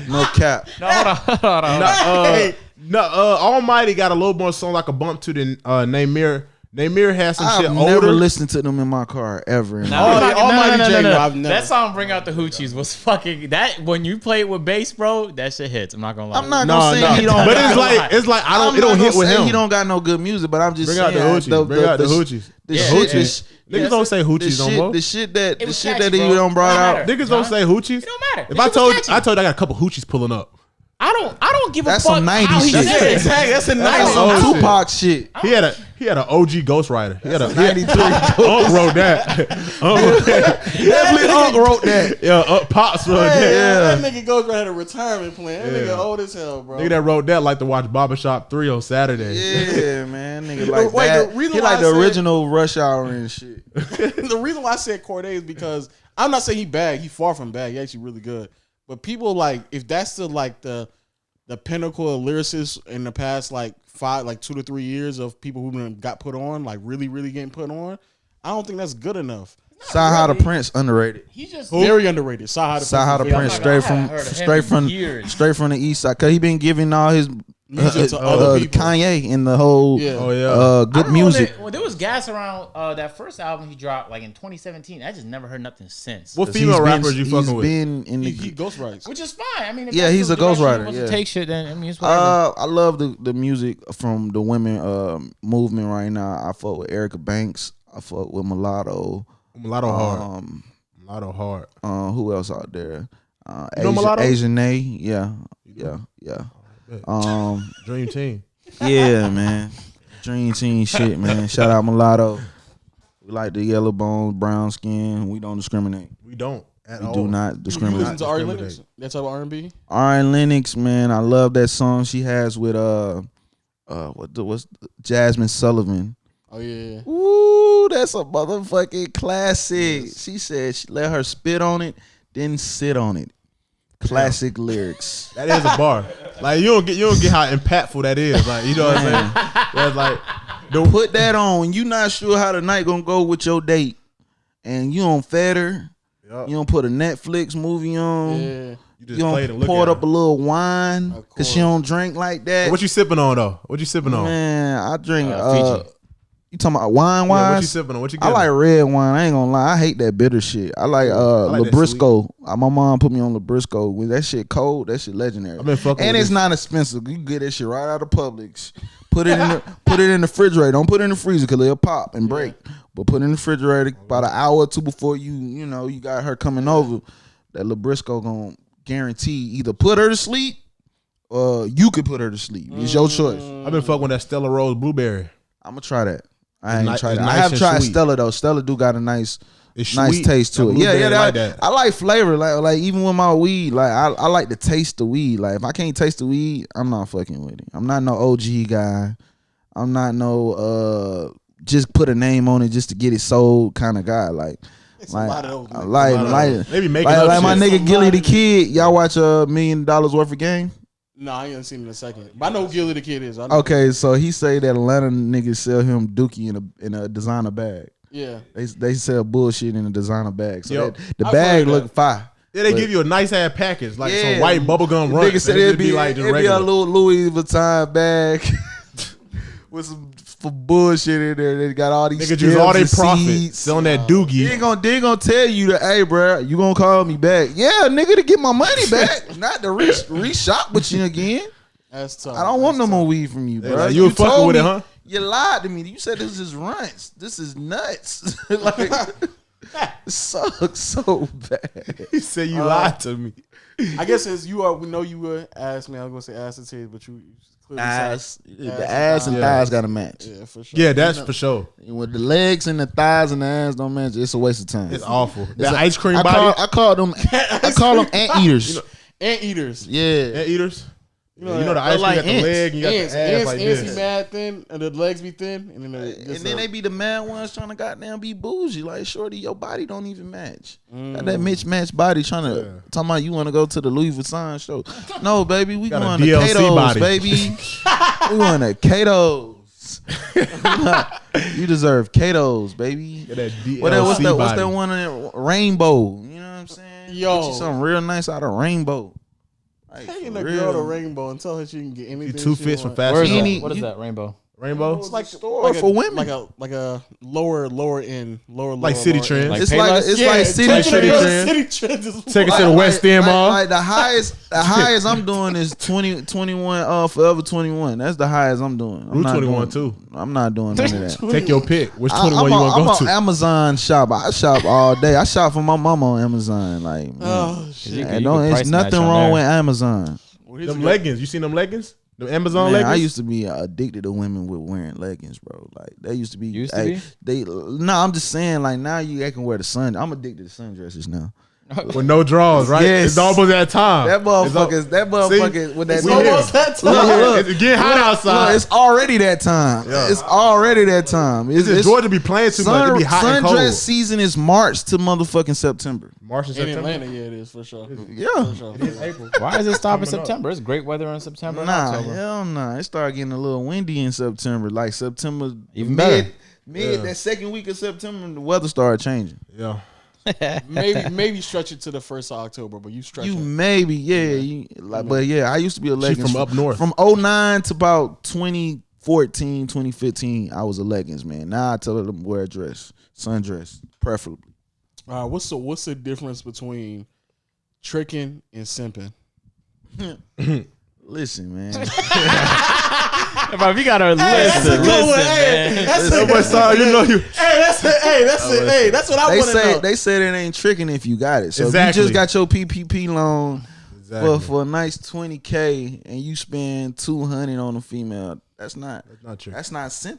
No cap. No, hold on. Almighty got a little more song like a bump to the Namir. Namir has some I've shit never older. listened to them in my car ever. in my No, life. Almighty J, no, I've never. That song "Bring Out the Hoochies" was fucking that. When you play it with bass, bro, that shit hits. I'm not gonna lie. I'm not No, gonna say no. he don't. But got- it's like I I'm don't. It not don't hit gonna with say him. He don't got no good music, but I'm just Bring out saying the hoochies. Bring out the hoochies. The Yeah, shit, yeah. Niggas don't say hoochies no more. the shit that was he catchy, bro. don't brought It out. don't matter. Niggas don't say hoochies. It don't matter. If The I shit was told catchy. I got a couple hoochies pulling up. I don't give a That's fuck. some 90s how he shit. said it. Exactly. That's a That's nice Oh, some shit. Tupac shit. He had an OG ghostwriter. He had a 93. Unc wrote that. Definitely Unc wrote that. Yeah, Pops wrote that. Yeah. That nigga goes had a retirement plan. That nigga old as hell, bro. Nigga that wrote that like to watch Barbershop 3 on Saturday. Yeah, man, nigga like Wait, that. the reason He why like I the said- original Rush Hour and shit. The reason why I said Corday is because I'm not saying he bad. He far from bad. He actually really good. But people like if that's the pinnacle of lyricists in the past like 2 to 3 years of people who been got put on, like really, really getting put on, I don't think that's good enough. Saha the Prince underrated. He just Very underrated. Saha Saha the Prince. Prince Oh my God, straight I haven't heard of from him in years. straight from the East Side, cause he been giving all his Music to other people. Kanye and the whole Yeah. Oh yeah. I good don't know music. When there was gas around that first album he dropped like in 2017. I just never heard nothing since. What female rappers you He's fucking with? been in He the ghostwrites. Which is fine. I mean, if Yeah, that's he's the a direction ghostwriter, he wants yeah. to take shit, then I mean, it's whatever. I love the music from the women movement right now. I fuck with Erica Banks. I fuck with Mulatto. Mulatto hard. Mulatto hard. Who else out there? You know Mulatto? Asian Nay. Yeah. Dream Team. Yeah, man. Dream Team shit, man. Shout out Mulatto. We like the yellow bones, brown skin. We don't discriminate. We don't at We all. do not You discriminate. listen to Ari discriminate. Lennox? That type of R&B? Ari Lennox, man, I love that song she has with what's Jasmine Sullivan. Oh yeah. Ooh, that's a motherfucking classic. She said she let her spit on it, then sit on it. Classic lyrics. That is a bar. Like you don't get how impactful that is. Like you know what I'm saying? That's like Put that on. You not sure how the night gonna go with your date, and you on Feder. Yup. You don't put a Netflix movie on. Yeah. you You just play it and don't look pour at up a it. little wine Of because she course. don't drink like that. What you sipping on though? What you sipping on? Man, I drink. Fiji. You talking about wine Yeah, what you wise? sipping on? What you I getting? like red wine. I ain't gonna lie. I hate that bitter shit. I like like that Labrisco. My mom put me on Labrisco. When that shit cold, that shit legendary. I've been fucking and with it's this. not expensive. You can get that shit right out of Publix. Put it in the refrigerator. Don't put it in the freezer because it'll pop and break. but put it in the refrigerator about an hour or two before you got her coming over. That Labrisco gonna guarantee either put her to sleep or you could put her to sleep. It's your choice. I've been fucking with that Stella Rose blueberry. I'm gonna try that. I ain't tried it's that. nice I have and tried sweet. Stella though. Stella do got a nice It's nice sweet. taste to That it. Yeah, blueberry yeah. like that. I like flavor. Like even with my weed, like I like to taste the weed. Like if I can't taste the weed, I'm not fucking with it. I'm not no OG guy. I'm not no just put a name on it just to get it sold kind of guy. Like It's a lot of those. They be making like up my shit. nigga Gilly the Kid. Y'all watch $1 million worth of game? No, I ain't seen it in a second. But I know who Gilly the Kid is. I know. Okay, so he say that Atlanta niggas sell him Dookie in a designer bag. Yeah. They sell bullshit in a designer bag. So Yo, the I've bag heard that. look fire. Yeah, they But- give you a nice ass package, like Yeah. some white bubblegum run. Nigga said it'd be like just a regular. little Louis Vuitton bag with some for bullshit in there. They got all these Niggas use all their stems and profit seeds. selling that They doogie. ain't gonna tell you that, hey, bro, you gonna call me back? Yeah, nigga, to get my money back, not to re-shop with you again. That's tough. I don't want no more weed from you, bro. like, you was fucking told with it, me- huh? You lied to me. You said this is runts. This is nuts. Like, it sucks so bad. He said you lied to me. I guess as you are, we know you were ass man. I was gonna say ass and titties, but you clearly Ass, said the ass and Yeah. thighs gotta match. Yeah, for sure. Yeah, that's for sure. With the legs and the thighs and the ass don't match, it's a waste of time. It's awful. It's That a- ice cream I body. call them anteaters. Anteaters. Yeah. Eaters. You know the that. ice cream like got the ants. leg and you got Ants, the ass ants, like ants be this. mad thin, and the legs be thin, and then And then they be the mad ones trying to goddamn be bougie. Like, shorty, your body don't even match. Got that mismatched body trying to talking about you want to go to the Louis Vuitton show. No, baby, we Got a going to DLC Cato's, body. baby. We going to Cato's. You deserve Cato's, baby. Got that DLC What's that body. one in there? Rainbow? You know what I'm saying? Yo. Get you something real nice out of Rainbow. Like, Taking for a real. girl to Rainbow and tell her she can get anything. Two she fits for want. fashion. Where is Any- that? What is you- that? Rainbow. Rainbow. It's like store for women. like a lower end, Like City lower Trends. end. Like It's Payless? like it's Yeah, like city taking a City girl to Trends. City Trends is Take it to the West End Mall. Like the highest I'm doing is 21 Forever 21. That's the highest I'm doing. I'm Rue not 21 doing- too. I'm not doing none of that. Take your pick. Which I'm 21 you want to I'm go on to? Amazon shop. I shop all day. I shop for my mama on Amazon. Like, man, Oh shit! You man, can don't, price it's match nothing on wrong there. with Amazon. Well, here's Them a good- leggings. You seen them leggings? The Amazon Man, leggings? I used to be addicted to women with wearing leggings, bro. Like they used to be. Used to be? I'm just saying. Like now you can wear the sun. I'm addicted to sundresses now. with no drawers, right? Yes. It's almost that time. That motherfucker. See? With that. We here. Almost that time. Look, it's getting hot outside. Look, it's already that time. Yeah. It's already that time. It's just Georgia be playing too much. It be hot and cold. Sundress season is March to motherfucking September. March and In September. Atlanta, yeah, it is for sure. Yeah. For sure. April. Why does it stop in Coming up. September? It's great weather in September and Nah, October. hell nah. It started getting a little windy in September. Like September, Even better. mid that second week of September, the weather started changing. Yeah. Maybe stretch it to the 1st of October, but you stretch You it. maybe, but yeah, I used to be a She leggings from up north. From 09 to about 2014, 2015, I was a leggings man. Now I tell her to wear a dress, sundress, preferably. What's the difference between tricking and simping? Listen, man. Bro, if you got a list, that's a good one. Hey, man. that's So much time, you know you. Hey, that's it. Hey, that's what I They want to know. said it ain't tricking if you got it. So Exactly. if you just got your PPP loan Exactly. for a nice $20K and you spend $200 on a female, that's not Not true. simping.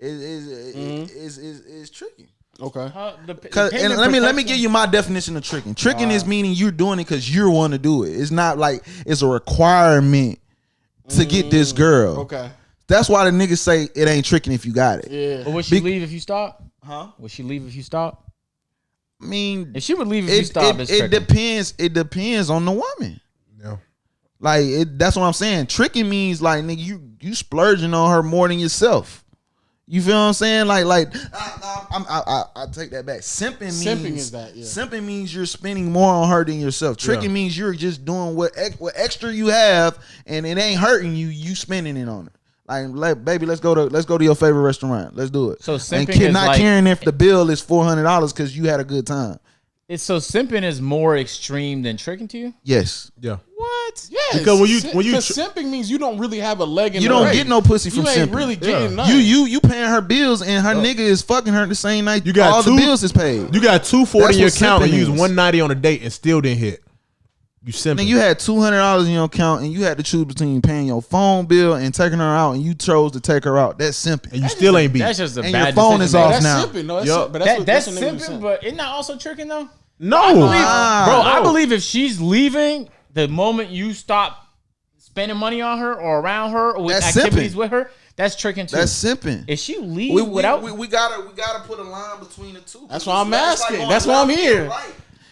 It's tricking. Okay. And let me give you my definition of tricking. Tricking is meaning you're doing it because you want to do it. It's not like it's a requirement to get this girl. Okay. That's why the niggas say it ain't tricking if you got it. Yeah. But would she Be- leave if you stop? Huh? Would she leave if you stop? I mean, If she would leave if you stop, it's it tricking. depends. It depends on the woman. Yeah. Like that's what I'm saying. Tricking means like nigga, you splurging on her more than yourself. You feel what I'm saying? Like I take that back. Simping Simping is that, yeah. Simping means you're spending more on her than yourself. Tricking Yeah. means you're just doing what extra you have, and it ain't hurting you. You spending it on her. Like, baby, let's go to your favorite restaurant. Let's do it. So and simping is not like- caring if the bill is $400 because you had a good time. It's so simping is more extreme than tricking to you. Yes. Yeah. What? What? Yeah, Because when you simping means you don't really have a leg in You the don't race. get no pussy from You ain't simping. really getting Yeah. nothing. You paying her bills and her nigga is fucking her the same night. You got all two- the bills is paid. you got $240 That's in your what account and simping use is. $190 on a date and still didn't hit. You simping. Then you had $200 in your account and you had to choose between paying your phone bill and taking her out, and you chose to take her out. That's simping. and you still ain't beat. That's just a And bad your phone decision is making. off that's now. simping. No, that's Yup. but That's that's what niggas simping, simp. but isn't that also tricking though? No, Bro, Ah, I no. believe if she's leaving, the moment you stop spending money on her or around her or with That's activities simping. with her, that's tricking too. That's simping. if she leaves We without gotta put a line between the two. That's why I'm asking. That's why I'm here.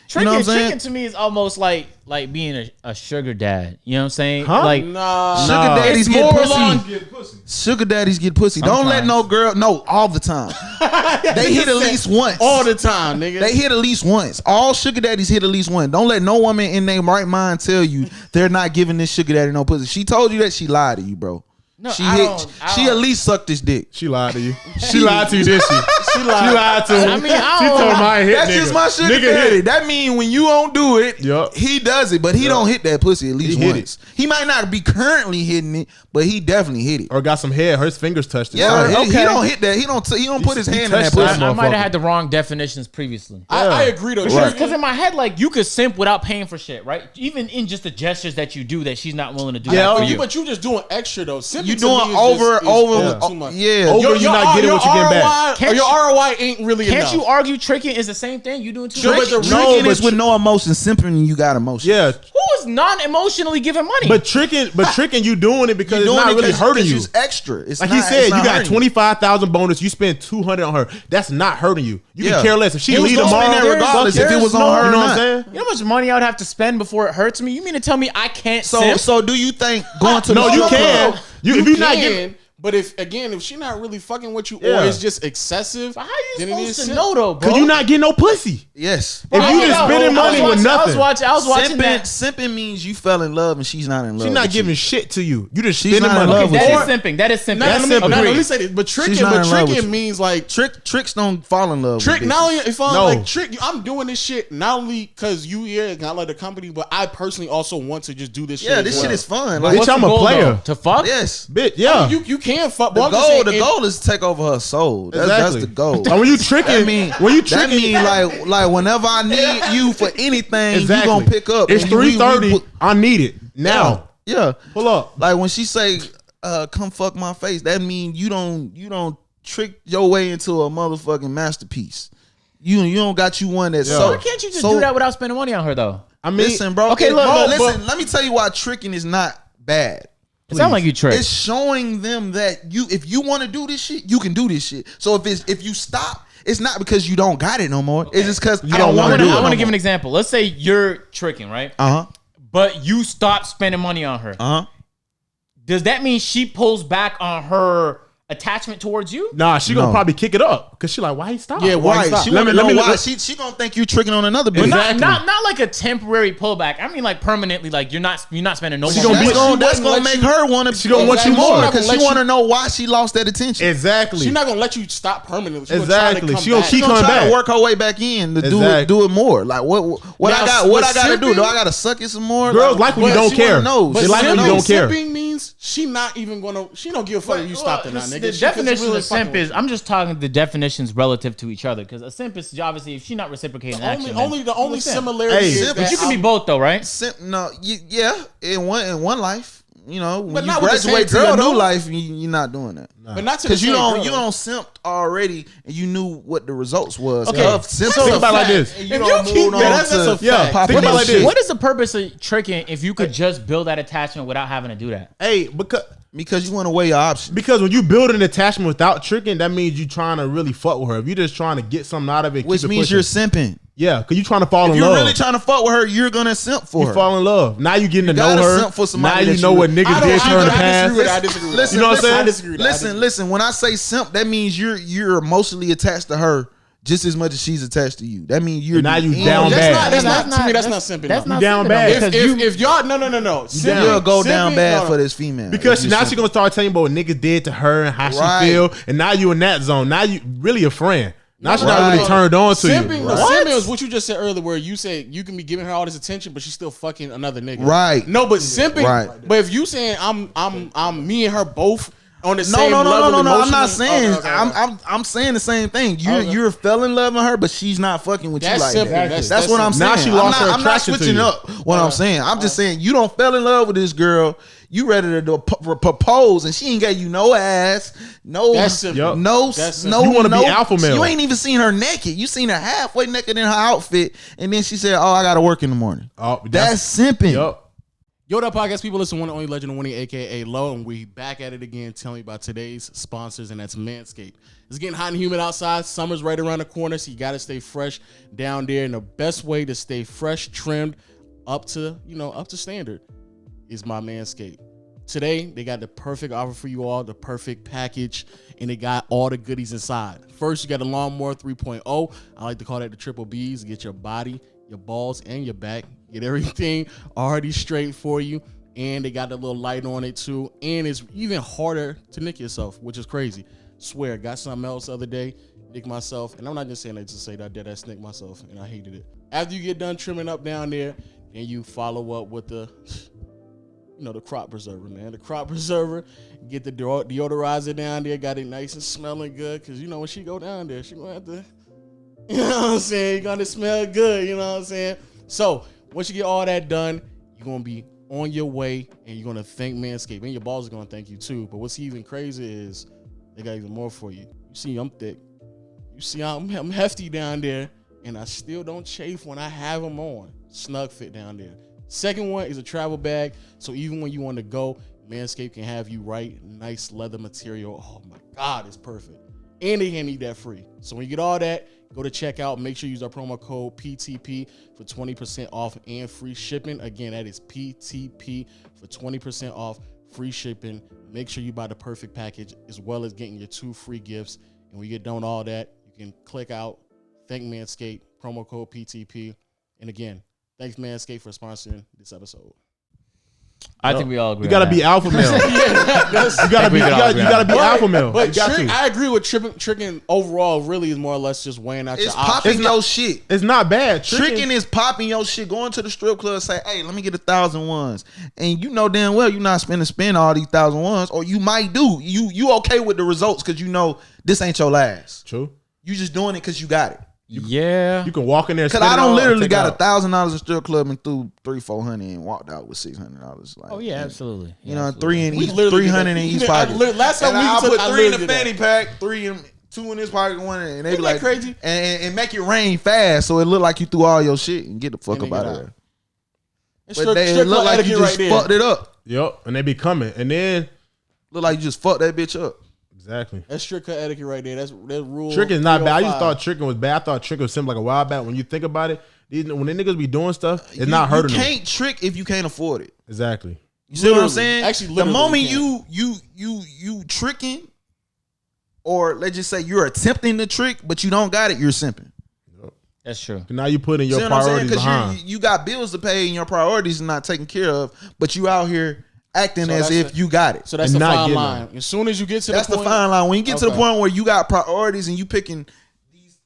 tricking, You know what I'm saying? tricking to me is almost like being a sugar dad. You know what I'm saying? Huh? Like Nah. Sugar Nah. daddies It's get more pussy. along- Sugar daddies get pussy. Don't let Sometimes. no girl. No, all the time. They hit at least once. all the time, nigga. They hit at least once. All sugar daddies hit at least one. Don't let no woman in their right mind tell you they're not giving this sugar daddy no pussy. She told you that, she lied to you, bro. No, she I hit. don't- I She don't- at least sucked this dick. She lied to you. She lied to you, did she? She lied to him. I mean, I she don't- told him I ain't hit That's nigga. just my sugar Nigga daddy. hit. That mean when you don't do it, Yup. he does it, but he don't hit that pussy at least He hit once. He might not be currently hitting it, but he definitely hit it. Or got some hair. Her fingers touched it. Yeah, he okay. don't hit that. He don't put his he hand in that touched pussy. that I might motherfucker. have had the wrong definitions previously. I agree though. Right. Because in my head, like you could simp without paying for shit, right? Even in just the gestures that you do, that she's not willing to do. Yeah, that for oh, you. But you just doing extra though. Simping You to doing me is over just, is over too much. yeah. Over you not getting what you getting back. Can't Your you- ROI ain't really Can't enough. you argue tricking is the same thing? You doing too Sure, much? but the Tricking but is with no emotion. Simping, you got emotion. Yeah, Who is non-emotionally giving money? but tricking you doing it because You're it's doing not it really 'cause- hurting 'cause you. It's extra. It's Like not, he said, it's you not got hurting 25,000 bonus. You spend 200 on her. That's not hurting you. You Yeah. can care less if she He was leave gonna spend tomorrow. that regardless if it was on no, her or you know what not. I'm saying? you know how much money I would have to spend before it hurts me? You mean to tell me I can't So simp? so do you think going to No, the you strip can. club- If you're not getting, can, but if she not really fucking with you Yeah. or it's just excessive, How you then it supposed is to simp. know though, bro? cause you not getting no pussy. Yes. If you just spending money with nothing, I was watching Simping, that. simping means you fell in love and she's not in love. she's not with you. giving shit to you. You just She's spending not in money. love with That you. is simping. That is simping. Now, That's let me, simping. now, let me say this, but tricking, not in love with you. means like Tricks don't fall in love. trick. with Not only bitches. if I'm No. like trick, I'm doing this shit not only because you here, not like the company, but I personally also want to just do this shit. Yeah, as this well. shit is fun. But Like, bitch, I'm a goal, player. though? To fuck? yes. Bitch, yeah. You can fuck. The but I'm just saying, the goal is to take over her soul. That's Exactly. the goal. And when you tricking, That mean like whenever I need you for anything, exactly. you gonna pick up. It's and we 3:30. I need it now. Yeah. Pull up. Like when she say, "Come fuck my face," that mean you don't trick your way into a motherfucking masterpiece. You don't got you one that's Yeah. so. Why can't you just so- do that without spending money on her though? I mean, Listen, bro. Okay, look, bro, but- listen. Let me tell you why tricking is not bad. It sounds like you trick. It's showing them that if you want to do this shit, you can do this shit. So if you stop, it's not because you don't got it no more. It's just because you don't want to do it. I want to no give an more. example. Let's say you're tricking, right? But you stop spending money on her. Does that mean she pulls back on her attachment towards you? nah, she gonna No. probably kick it up because she like, why he stop? Yeah, why Right. stop? She Let want to me- know let me- why. let- She gonna think you tricking on another bitch. But Exactly. not like a temporary pullback. I mean like permanently. Like you're not spending no She more gonna money. be- That's wouldn't gonna let make you- her want to. She gonna want you more. She's not because gonna she let want to you- know why she lost that attention. Exactly. She's not gonna let you stop permanently. She's Exactly. Gonna try to She gonna come keep back. Gonna coming try back. to work her way back in to Exactly. do it more. Like what Now, I got with to do? Do simping- I gotta suck it some more? Girls like when you but don't she care. wanna know. But They like when you simping- don't care. Simping means she not even gonna. She don't give a fuck if you stopped it now, nigga. The She- 'cause definition really of fucking simp with is you. I'm just talking the definitions relative to each other because a simp is obviously if she's not reciprocating action. then the only she's a simp. similarity Hey, is but that But you can be I'm- both though, right? No, yeah, in one life, you know, when But you not with the same graduate to your girl, new though. life, you're not doing that. but not to the Because you same don't girl, you though. don't simped already, and you knew what the results was. Okay. Of simp Think stuff. about it like this. If You you don't keep move that, on that's to a Yeah, fact. think about it like this. What is the purpose of tricking if you could just build that attachment without having to do that? Hey, Because you want to weigh your options. because when you build an attachment without tricking, that means you trying to really fuck with her. If you just trying to get something out of it, Which keep it means pushing. you're simping. Yeah, because you trying to fall If in you're love. really trying to fuck with her, you're gonna simp for you her. fall in love. Now you getting to gotta know her. simp for Now somebody you that know you- what niggas did to her in the I past. disagree with that. I disagree with that. You know what I'm saying? I disagree with that. I disagree. Listen. When I say simp, that means you're emotionally attached to her just as much as she's attached to you. That means you're Now you in- down That's bad. not. That's not. To me, that's not simping. That's no. not down simping, bad. though, because If y'all no. down. You'll go down Simping- bad no, for no. this female. Because If now you she's gonna start telling you about what niggas did to her and how Right. she feel, and now you in that zone. Now you really a friend. Now she's not really turned on to simping, you. Simping is what you just said earlier, where you said you can be giving her all this attention, but she's still fucking another nigga. Right. No, but simping. Right. But if you saying I'm me and her both on the same No. level. I'm not emotionally- saying. Okay. I'm saying the same thing. You're fell in love with her, but she's not fucking with That's you like simple. that. That's What I'm saying. Now she lost her I'm not attraction to switching you. up what I'm saying. I'm just saying you don't fell in love with this girl. You ready to propose, and she ain't got you no ass, no, That's simple. Yup. no, That's no. You wanna be no- alpha male. You ain't even seen her naked. You seen her halfway naked in her outfit, and then she said, "Oh, I gotta work in the morning." Oh, That's simping. Yup. Yo, that podcast people, listen to one and only legend of winning, aka Low, and we back at it again, telling you about today's sponsors, and that's Manscaped. It's getting hot and humid outside. Summer's right around the corner, so you got to stay fresh down there. And the best way to stay fresh, trimmed, up to standard, is my Manscaped. Today, they got the perfect offer for you all, the perfect package, and they got all the goodies inside. First, you got a Lawnmower 3.0. I like to call that the triple Bs. Get your body, your balls, and your back. Get everything already straight for you. And they got a little light on it too. And it's even harder to nick yourself, which is crazy. Swear, got something else the other day, nicked myself. And I'm not just saying that to say that I did that, nicked myself, and I hated it. After you get done trimming up down there, then you follow up with the crop preserver, man. The crop preserver, get the deodorizer down there, got it nice and smelling good. Because, when she go down there, she going to have to, you know what I'm saying? You're going to smell good, you know what I'm saying? So, once you get all that done, you're going to be on your way, and you're going to thank Manscaped. And your balls are going to thank you, too. But what's even crazy is they got even more for you. You see I'm thick. You see I'm hefty down there, and I still don't chafe when I have them on. Snug fit down there. Second one is a travel bag. So even when you want to go, Manscaped can have you right. Nice leather material. Oh my God, it's perfect. And they can eat that free. So when you get all that, go to checkout. Make sure you use our promo code PTP for 20% off and free shipping. Again, that is PTP for 20% off, free shipping. Make sure you buy the perfect package as well as getting your 2 free gifts. And when you get done all that, you can click out, thank Manscaped, promo code PTP. And again, thanks Manscaped for sponsoring this episode. I think we all agree. You gotta on be that. alpha male. That's, You gotta be. You gotta be alpha male. but You got trick, to. I agree with tricking overall really is more or less just weighing out It's your options. popping your shit. It's not bad. Tricking is popping your shit. Going to the strip club, say, "Hey, let me get 1,000 ones," and you know damn well you're not spend all these 1,000 ones, or you might do. You okay with the results because you know this ain't your last. True. You just doing it because you got it. Yeah. You can walk in there. Because spend I it don't all, literally take got out. $1,000 in strip club and threw $300-400 and walked out with $600. Like, Oh yeah, absolutely. You Yeah, know, absolutely. 3 in We each, literally did 300 that. in each I pocket. literally- last time and we I took- put I 3 in the literally did fanny pack, 2 in this pocket, 1 and they Isn't be that like crazy? and make it rain fast so it look like you threw all your shit and get the fuck And up then out get of out. there. It's But they strict look like you etiquette just right fucked there. it up. Yep, and they be coming, and then Look like you just fucked that bitch up. exactly. That's strict etiquette right there. That's rule. Tricking is not bad. I just 305. thought tricking was bad. I thought tricking was simple like a while back. When you think about it, when the niggas be doing stuff, it's not hurting You them. can't trick if you can't afford it. Exactly. You see what I'm Literally. saying? Actually, the literally, moment you you tricking, or let's just say you're attempting to trick, but you don't got it, you're simping. That's true. Now you putting your See what I'm saying? priorities Because behind. you got bills to pay and your priorities are not taken care of, but you out here acting So as that's if you got it. So that's And the not fine getting line. As soon as you get to That's the the point, fine line. When you get to the Okay. point where you got priorities and you picking these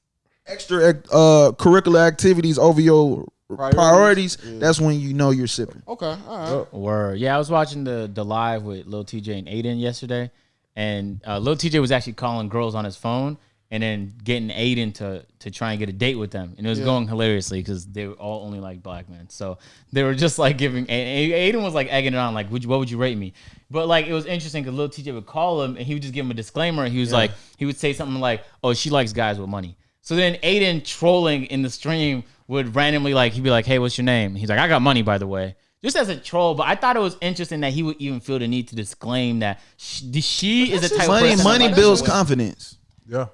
extra curricular activities over your priorities, Yeah. that's when you know you're sipping. Okay, all right. Word. Yeah, I was watching the live with Lil TJ and Aiden yesterday, and Lil TJ was actually calling girls on his phone and then getting Aiden to try and get a date with them, and it was going hilariously because they were all only like black men, so they were just like giving. And Aiden was like egging it on, like, what would you rate me? But like it was interesting because Lil TJ would call him and he would just give him a disclaimer, and he was like, he would say something like, "Oh, she likes guys with money." So then Aiden trolling in the stream would randomly he'd be like, "Hey, what's your name?" He's like, "I got money, by the way." Just as a troll, but I thought it was interesting that he would even feel the need to disclaim that she is a type of person. Money builds confidence. Yeah.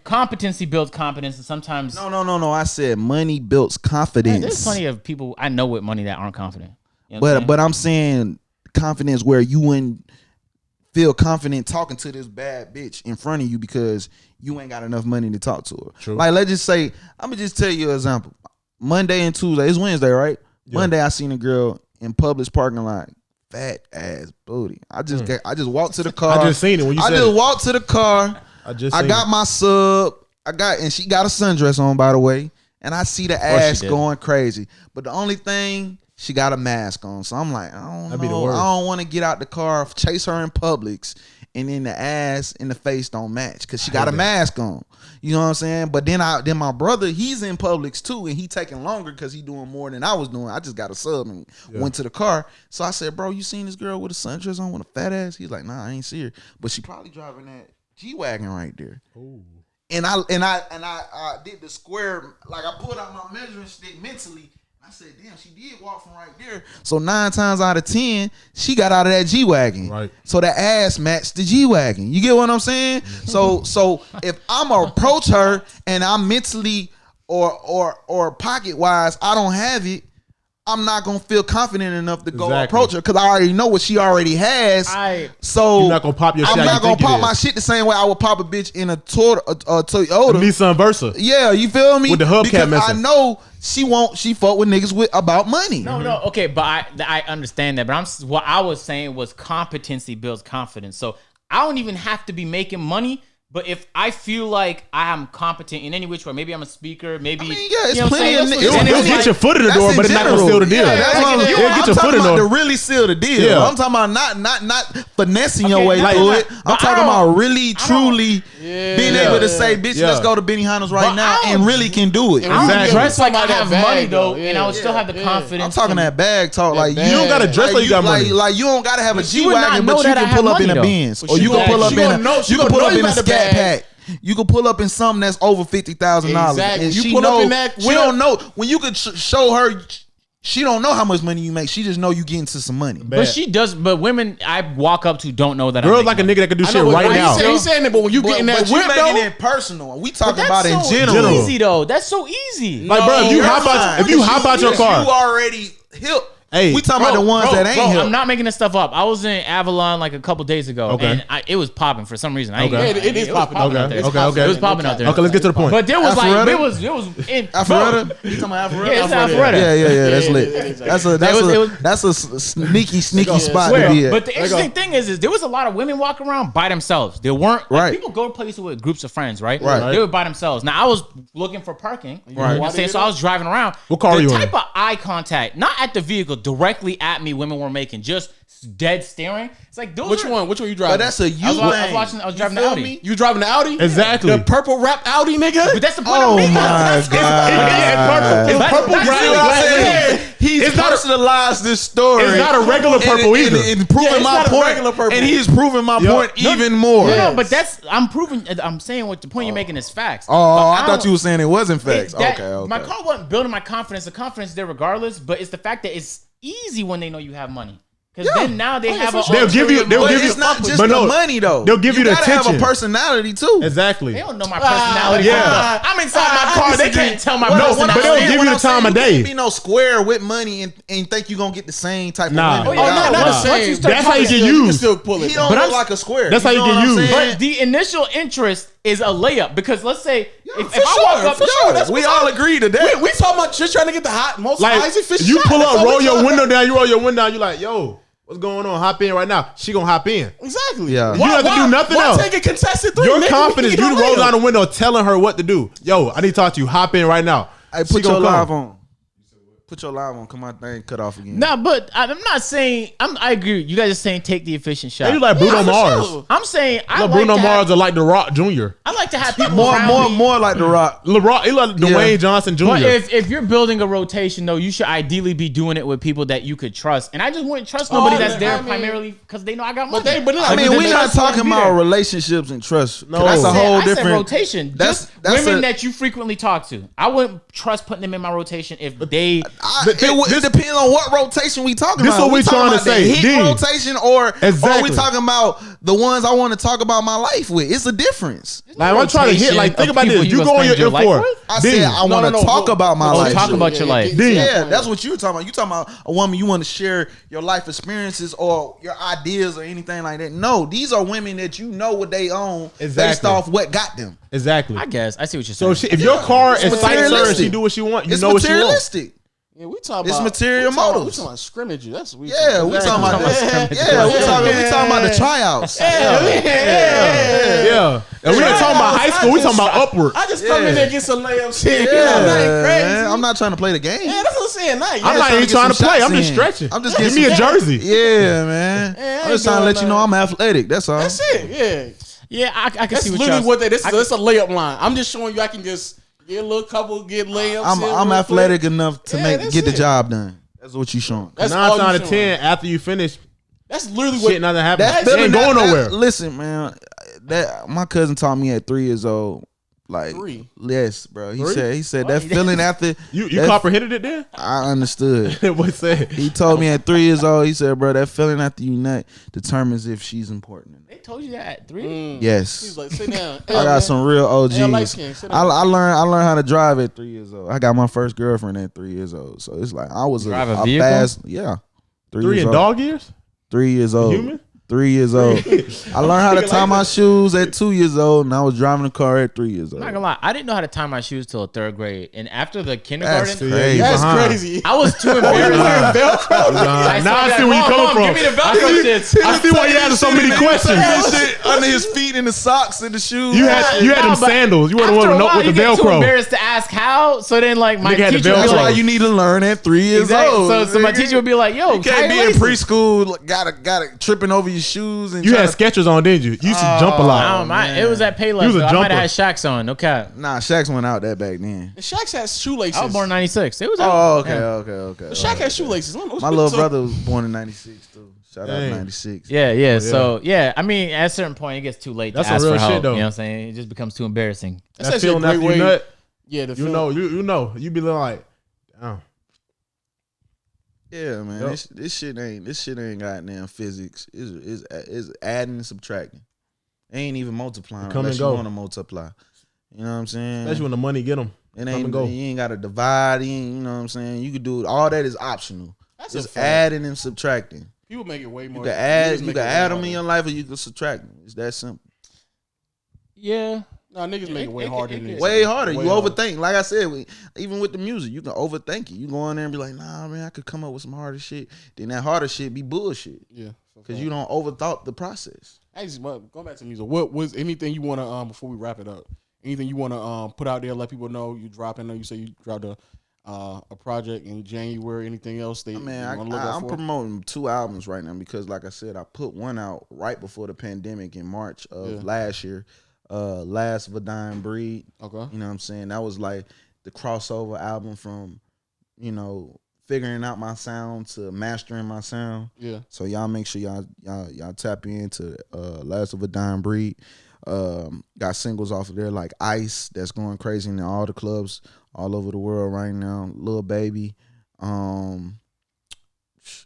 Competency builds competence, and sometimes No. I said money builds confidence. there's plenty of people I know with money that aren't confident. You know what I'm saying? But I'm saying confidence where you wouldn't feel confident talking to this bad bitch in front of you because you ain't got enough money to talk to her. True. Like, let's just say, I'm gonna just tell you an example. Monday and Tuesday, it's Wednesday, right? Yeah. Monday, I seen a girl in Publix parking lot, fat ass booty. I just walked to the car. I just seen it when you I said just it. walked to the car. I just I seen got it. my sub. and she got a sundress on, by the way, and I see the ass did. going crazy. But the only thing, she got a mask on, so I'm like, I don't That'd be the know. worst. I don't want to get out the car, chase her in Publix, and then the ass and the face don't match because she got a mask on. You know what I'm saying? But then my brother, he's in Publix too, and he taking longer because he doing more than I was doing. I just got a sub and went to the car. So I said, bro, you seen this girl with a sundress on with a fat ass? He's like, nah, I ain't see her, but she probably driving that G-Wagon right there. Ooh. And I did the square, like I pulled out my measuring stick mentally. I said, damn, she did walk from right there. So 9 times out of 10, she got out of that G-Wagon. Right. So the ass matched the G-Wagon. You get what I'm saying? So if I'm gonna approach her and I'm mentally or pocket wise, I don't have it, I'm not gonna feel confident enough to go Exactly. approach her because I already know what she already has. So You're not gonna pop your shit I'm how not you gonna think it pop is. my shit the same way I would pop a bitch in a Toyota. Nissan Versa. Yeah, you feel me? With the hubcap because I missing. know she fuck with niggas with about money. No, okay, but I understand that. But what I was saying was competency builds confidence. So I don't even have to be making money. But if I feel like I am competent in any which way, maybe I'm a speaker, maybe I mean, yeah, it's you know what I'm plenty saying? of That's niggas. what- It'll then get it's your like- foot in the That's door, in but it's not gonna general. seal the deal. Yeah, that's Like, what if I'm, you- I'm It'll get your talking foot in the about door. to really seal the deal. Yeah. I'm talking about not finessing your Okay, way no, through no, it. no. I'm But talking I about don't- really, truly being able to say, bitch, Yeah. let's go to Benihana's right But now, I and don't- really can do it. And I don't Exactly. dress like I Talking about have that money bag, though, though. and I would still have the Yeah. confidence. I'm talking that bag talk. Like bag. You don't gotta dress like you got money. Like you don't gotta have a But you would not G-Wagon, know but you that I can have pull up in money, a though. Benz, But or she you can gonna- pull up she in gonna a know- she you can gonna pull know up you in a got the scat bag. pack. You can pull up in something that's over $50,000. Exactly. And You she pull up know, in that she whip- don't know when you could show her. She don't know how much money you make. She just know you get into some money. Bad. But she does. But women I walk up to don't know that. Girls I'm like a making nigga that can do I shit know, but right now. He's saying that, but when you get in that But you whip, making though, it personal. We But talking that's about in so general. easy though. That's so easy. Like, bro, if you you're hop fine. out, if you hop out your Because car, you already hip. Hey, we talking about the ones that ain't Bro, hip. I'm not making this stuff up. I was in Avalon like a couple days ago, Okay. and it was popping for some reason. I ain't Okay. gonna- It is was popping. out there. Okay, It's okay, popping. okay. It was popping out there. Okay, let's get to the point. But there was like Alpharetta? it was in Alpharetta? You talking about Alpharetta? Yeah, it's Alpharetta. Yeah, that's Yeah, lit. it is. That's a sneaky spot Swear. to be at. But the interesting thing is there was a lot of women walking around by themselves. There weren't Right. people go to places with groups of friends, right? Right. They were by themselves. Now I was looking for parking. You know what I'm Why saying? did So you I was driving around. What car the were you in? type of eye contact, not at the vehicle, directly at me, women were making, just dead staring. It's like those Which are- one? Which one you driving? But that's a you I was, thing. I was driving You the feel Audi. me? You driving the Audi? Exactly. The purple wrap Audi, nigga. But that's the point Oh I'm making. my That's- God. It's purple that's brown. really What I what said. He's It's not a- personalized this story. It's not a regular purple and, either. And proving it's my not a point. regular purple. And he's proving my Yup. point even more. No, but I'm proving. I'm saying what the point you're making is facts. Oh, But I thought don't- you were saying it wasn't facts. that- Okay. My car wasn't building my confidence. The confidence is there regardless, but it's the fact that it's easy when they know you have money. Because then now they have a. for sure. They'll give you. They'll But give you. it's not just but the no, money though. They'll give you the gotta have attention. a personality too. Exactly. They don't know my personality. Yeah. I'm inside my car. They can't tell my No, personality. but they'll give you the time of day. You can't be no square with money and think you gonna get the same type Nah. of Oh, women. yeah, not nah, the once same. you start That's how you talking- get You can used. still pull it. He though. don't But look I'm- like a square. That's how you know get what I'm used. saying? But the initial interest is a layup because let's say if for I walk sure, up, for sure. That's we what's all up. agree to that. We talking about just trying to get the hot most Like Isaac fish. you shot. pull That's up, all we roll your talking window about. down. You roll your window down. You like, yo, what's going on? Hop in right now. She gonna hop in. Exactly. Yeah. You don't have to do nothing why else. take a contested three? Your nigga? confidence, We you can roll get a down the layup. window telling her what to do. Yo, I need to talk to you. Hop in right now. Hey, She put your gonna come. live on. Put your live on. Come on, thing cut off again. No, but I'm not saying. I agree. You guys are saying take the efficient shot. Hey, you like Bruno Yeah, for Mars. sure. I'm saying I Look, like Bruno to have- Mars are like The Rock Jr. I like to have people More around me. like The Rock. LeBron, he like Dwayne Johnson Jr. But if you're building a rotation though, you should ideally be doing it with people that you could trust. And I just wouldn't trust nobody that's I there mean- primarily because they know I got money. But I mean, Like, we're they not trust talking be about there. relationships and trust. No. That's a whole I said different rotation. That's Just women a, that you frequently talk to. I wouldn't trust putting them in my rotation if they. it depends on what rotation we talking This about. what we talking trying to about the say. hit D. rotation or Exactly. we talking about the ones I want to talk about my life with. It's a difference. like, I'm trying to hit. Like, think of about people this. you You gonna go on your spend your life M4. with? I D. said I want to no, talk no. about my Oh, life. talk about your life. Yeah, that's what you were talking about. You talking about a woman you want to share your life experiences or your ideas or anything like that. No, these are women that you know what they own based Exactly. off what got them. Exactly. I guess I see what you're So saying. if your car It's excites her and she materialistic. do what she want, you It's know what she want. materialistic. Yeah, we talking It's about material we motives. talking about scrimmage. That's what we Yeah, we talking about we talking about the tryouts. Yeah. And we ain't talking about high school. We talking about upward. I just come in there and get some layups here. Yeah, You know, nothing crazy. man. I'm not trying to play the game. Yeah, that's what I'm saying. Not I'm yet. not even trying to play. I'm just in. stretching. I'm just Give getting me a some- jersey. Yeah, man. Yeah, I'm just trying to let you ain't know going I'm athletic. That's all. That's it. Yeah. Yeah, I can That's see what literally y'all. what that is. That's a layup line. I'm just showing you I can just get a little couple, get layups. I'm real athletic quick. enough to Yeah, that's get the it. job done. That's what you showing. That's 9 all out you of showing. 10 after you finish, That's literally shit what. nothing happens. That It ain't feeling, going that- nowhere. Listen, man. That my cousin taught me at 3 years old. Like 3? Yes, bro. He Three? said that feeling after You that- comprehended it then? I understood. What said? He told me at 3 years old. He said, "Bro, that feeling after you nut determines if she's important." They told you that at 3. Mm. Yes, He's like, sit down. I got some real OGs. Hey, light skin, sit I down. learned how to drive at 3 years old. I got my first girlfriend at 3 years old. So it's like I was Drive a a vehicle? fast, yeah. 3 years in old. dog years? 3 years old. Human? 3 years old. I learned how to tie my shoes at 2 years old, and I was driving a car at 3 years old. I'm not gonna lie, I didn't know how to tie my shoes till 3rd grade, and after the That's kindergarten, crazy. That's behind. crazy. I was too embarrassed. Velcro. Now I see where you coming from. Give me the Velcro shits. I see why you had so many questions. That shit under his feet and the socks and the shoes. You had Nah, them but sandals. You were the After one a while, with you the get too Velcro. embarrassed to ask how. So then, like my Nigga had the teacher would That's be Velcro. why like, you need to learn at 3 years exactly. old. So my nigga. teacher would be like, "Yo, You can't be in preschool, got it tripping over your shoes and You had trying to- Skechers on, didn't you? You used to jump a lot. It was at Payless. was a I might jumper. have had Shaqs on. No cap. Nah, Shaq's went out that back then. The Shaq's had shoelaces. I was born in '96. It was. Oh, okay, Yeah. okay. Shaq had shoelaces. My little brother was born in '96 too. Shout out Dang. '96. Yeah. So yeah, I mean, at a certain point, it gets too late That's to ask some for real help. shit, though. You know what I'm saying? It just becomes too embarrassing. That's That actually a feeling great after you way. nut, Yeah, the you film. know, you know. You be like, damn. Yeah, man. Yep. This shit ain't goddamn physics. It's adding and subtracting. It ain't even multiplying Come unless and you go. want to multiply. You know what I'm saying? Especially when the money get them. It come ain't and go. you ain't got to divide. You know what I'm saying? You could do it. All that is optional. That's a Just fact. adding and subtracting. People make it way You more. can niggas make it way add them harder. in your life, or you can subtract them. It's that simple. Yeah. Nah, niggas make it way harder than this. Way harder. Way You overthink. Like I said, even with the music, you can overthink it. You go in there and be like, nah, man, I could come up with some harder shit. Then that harder shit be bullshit. Yeah. Because you don't overthought the process. Hey, but going back to music, what was anything you want to before we wrap it up? Anything you want to put out there, let people know you dropping? You say you dropped a project in January. Anything else? I'm promoting 2 albums right now because, like I said, I put one out right before the pandemic in March of last year. Last of a Dying Breed. Okay. You know what I'm saying? That was like the crossover album from, figuring out my sound to mastering my sound. Yeah. So y'all make sure y'all tap into Last of a Dying Breed. Got singles off of there like Ice that's going crazy in all the clubs all over the world right now. Lil Baby.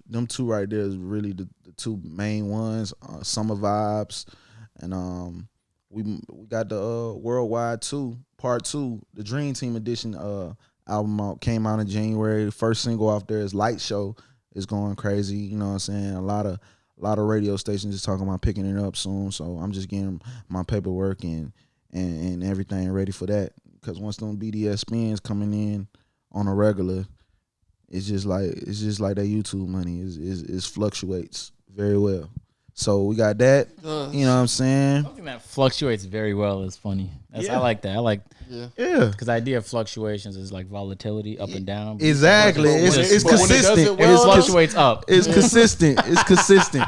Them two right there is really the two main ones. Summer Vibes. And we got the Worldwide 2, Part 2, the Dream Team Edition album came out in January. The first single off there is Light Show. It's going crazy. You know what I'm saying? A lot of radio stations is talking about picking it up soon. So I'm just getting my paperwork and everything ready for that. Because once them BDS spins coming in on a regular, it's just like that YouTube money is fluctuates very well. So we got that. You know what I'm saying? Something that fluctuates very well is funny. I like that. I like Yeah. because the idea of fluctuations is like volatility up and down. Exactly. It's But when it does consistent. it well, It It's fluctuates up. It's consistent. It's consistent.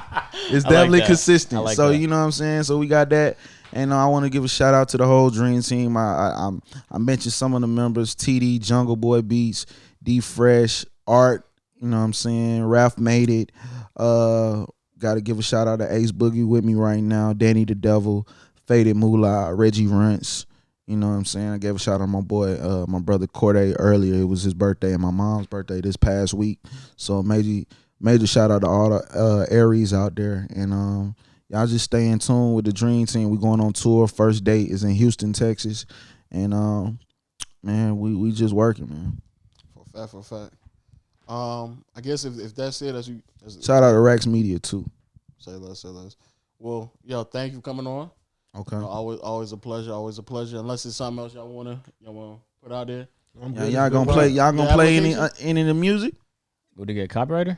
It's definitely that. consistent. I like So that. you know what I'm saying. So we got that, and I want to give a shout out to the whole Dream Team. I mentioned some of the members: TD, Jungle Boy Beats, D Fresh, Art. You know what I'm saying. Raph made it. Got to give a shout out to Ace Boogie with me right now. Danny the Devil, Faded Moolah, Reggie Runts. You know what I'm saying? I gave a shout out to my boy, my brother Corday earlier. It was his birthday and my mom's birthday this past week. So major shout out to all the Aries out there. And y'all just stay in tune with the Dream Team. We're going on tour. First date is in Houston, Texas. And man, we just working, man. For a fact. I guess if that's it, Shout out to Rex Media too. Say less. Well, yo, thank you for coming on. Okay. Always a pleasure. Unless it's something else y'all wanna put out there. I'm Yeah, good. y'all gonna play any of the music? Would it get copyrighted?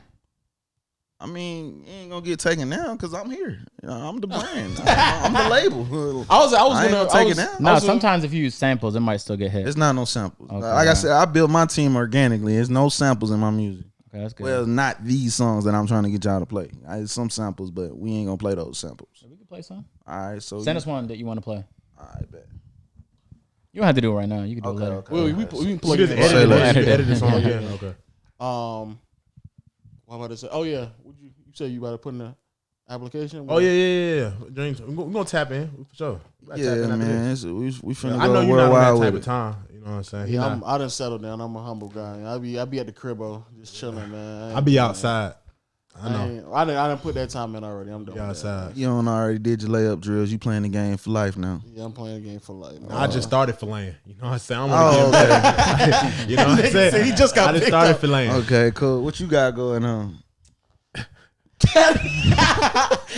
I mean, you ain't gonna get taken down because I'm here. I'm the brand. I'm the label. I was I ain't gonna gonna take it down. No, sometimes if you use samples, it might still get hit. It's not no samples. Okay. Like I said, I built my team organically. There's no samples in my music. Okay, that's good. Well, not these songs that I'm trying to get y'all to play. I had some samples, but we ain't gonna play those samples. we can play some. All right, so Send us one that you want to play. All right, bet. You don't have to do it right now. You can do it later. we can You plug just it. edit Edit it. the song again. Okay. What about to say? Oh yeah, you said you about to put in the application? Oh yeah. James, we're gonna tap in for sure. We gotta tap in Yeah, after man. this. We finna I know go you're not on worldwide that with type of it. time. You know what I'm saying? Yeah, I done settled down. I'm a humble guy. I be at the cribbo, just chilling, man. I be outside. I know. I didn't put that time in already. I'm done. Be with that. outside. You don't already did your layup drills. You playing the game for life now. Yeah, I'm playing the game for life. Man. I just started filleting. You know what I'm saying? I want to get better. You know what I'm saying? He just got I just picked started up. filleting. Okay, cool. What you got going on?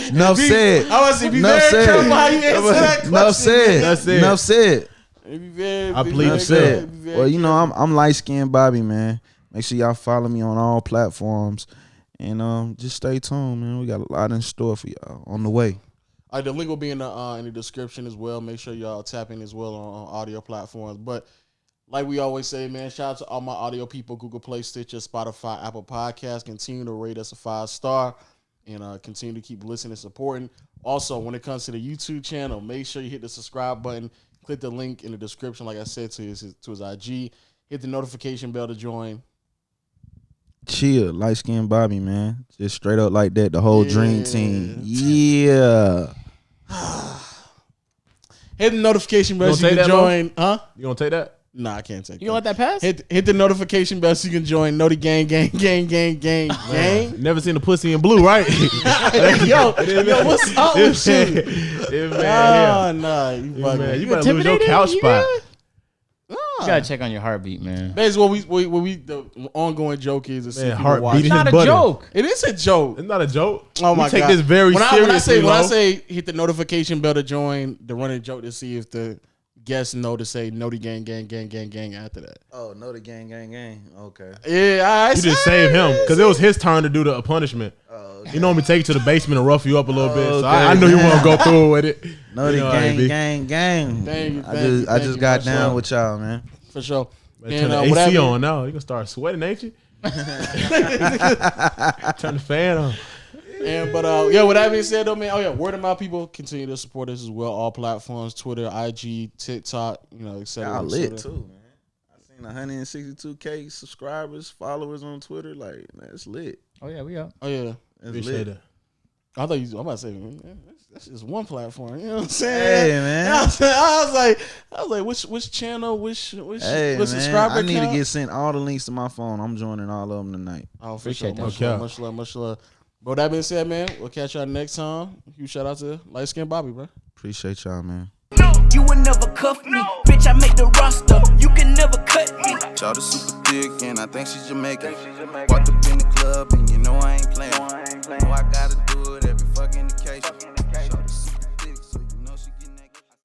Enough said. I want to be Enough very said. careful how you answer that question. Enough said. That's it. Enough said. Be very, I be plead very the Enough fifth. careful. said. Be very Well, you know, careful. I'm light skinned Bobby, man. Make sure y'all follow me on all platforms. And just stay tuned, man. We got a lot in store for y'all on the way. All right, the link will be in the description as well. Make sure y'all tap in as well on audio platforms. But like we always say, man, shout out to all my audio people, Google Play, Stitcher, Spotify, Apple Podcasts. Continue to rate us a 5-star and continue to keep listening and supporting. Also, when it comes to the YouTube channel, make sure you hit the subscribe button. Click the link in the description, like I said, to his IG. Hit the notification bell to join. Chill, light skinned Bobby, man. Just straight up like that. The whole dream team. Yeah. Hit the notification bell You so you gonna can take that, join. Huh? You gonna take that? Nah, I can't take You that. gonna let that pass? Hit the notification bell so you can join. Know the gang. Never seen a pussy in blue, right? yo, what's up with you? Yeah, Nah, you man, bugging. you better lose your couch spot. You gotta check on your heartbeat, man. Basically, what we the ongoing joke is to see Man, people heart watch. beating It's not his a butter. joke. It is a joke. It's not a joke. Oh my we take god! this very when seriously. I Lo. say hit the notification bell to join, the running joke to see if the guests know to say know the gang after that. Oh, no, the gang. Okay. Yeah, I You just save him because it was his turn to do the punishment. Oh, He normally take you to the basement and rough you up a little bit. So Okay, I knew you man. want to go through with it. No, You the know how it be. gang. Thank you, I thank just you, got for down sure. with y'all, man. For sure. Man, turn the AC on now. You gonna start sweating, ain't you? Turn the fan on. And yeah, with that being said though, man, word of mouth people continue to support us as well. All platforms, Twitter, IG, TikTok, etc. Y'all lit too, man. I seen 162K subscribers, followers on Twitter. Like, that's lit. Oh yeah, we up. Oh yeah. That's Appreciate lit. it. I thought I'm about to say, man, that's just one platform. You know what I'm saying? Hey, man. You know what I'm saying? I was like, which channel, which Hey, man. subscriber I need count? to get sent all the links to my phone. I'm joining all of them tonight. Oh, for sure. Appreciate that. Much love. But with that being said, man, we'll catch y'all next time. Huge shout out to Light Skin Bobby, bro. Appreciate y'all, man. You would never cuff me, bitch. I make the roster. You can never cut me. Shout is super thick and I think she's Jamaican. Walked up in the club and you know I ain't playing. Know I got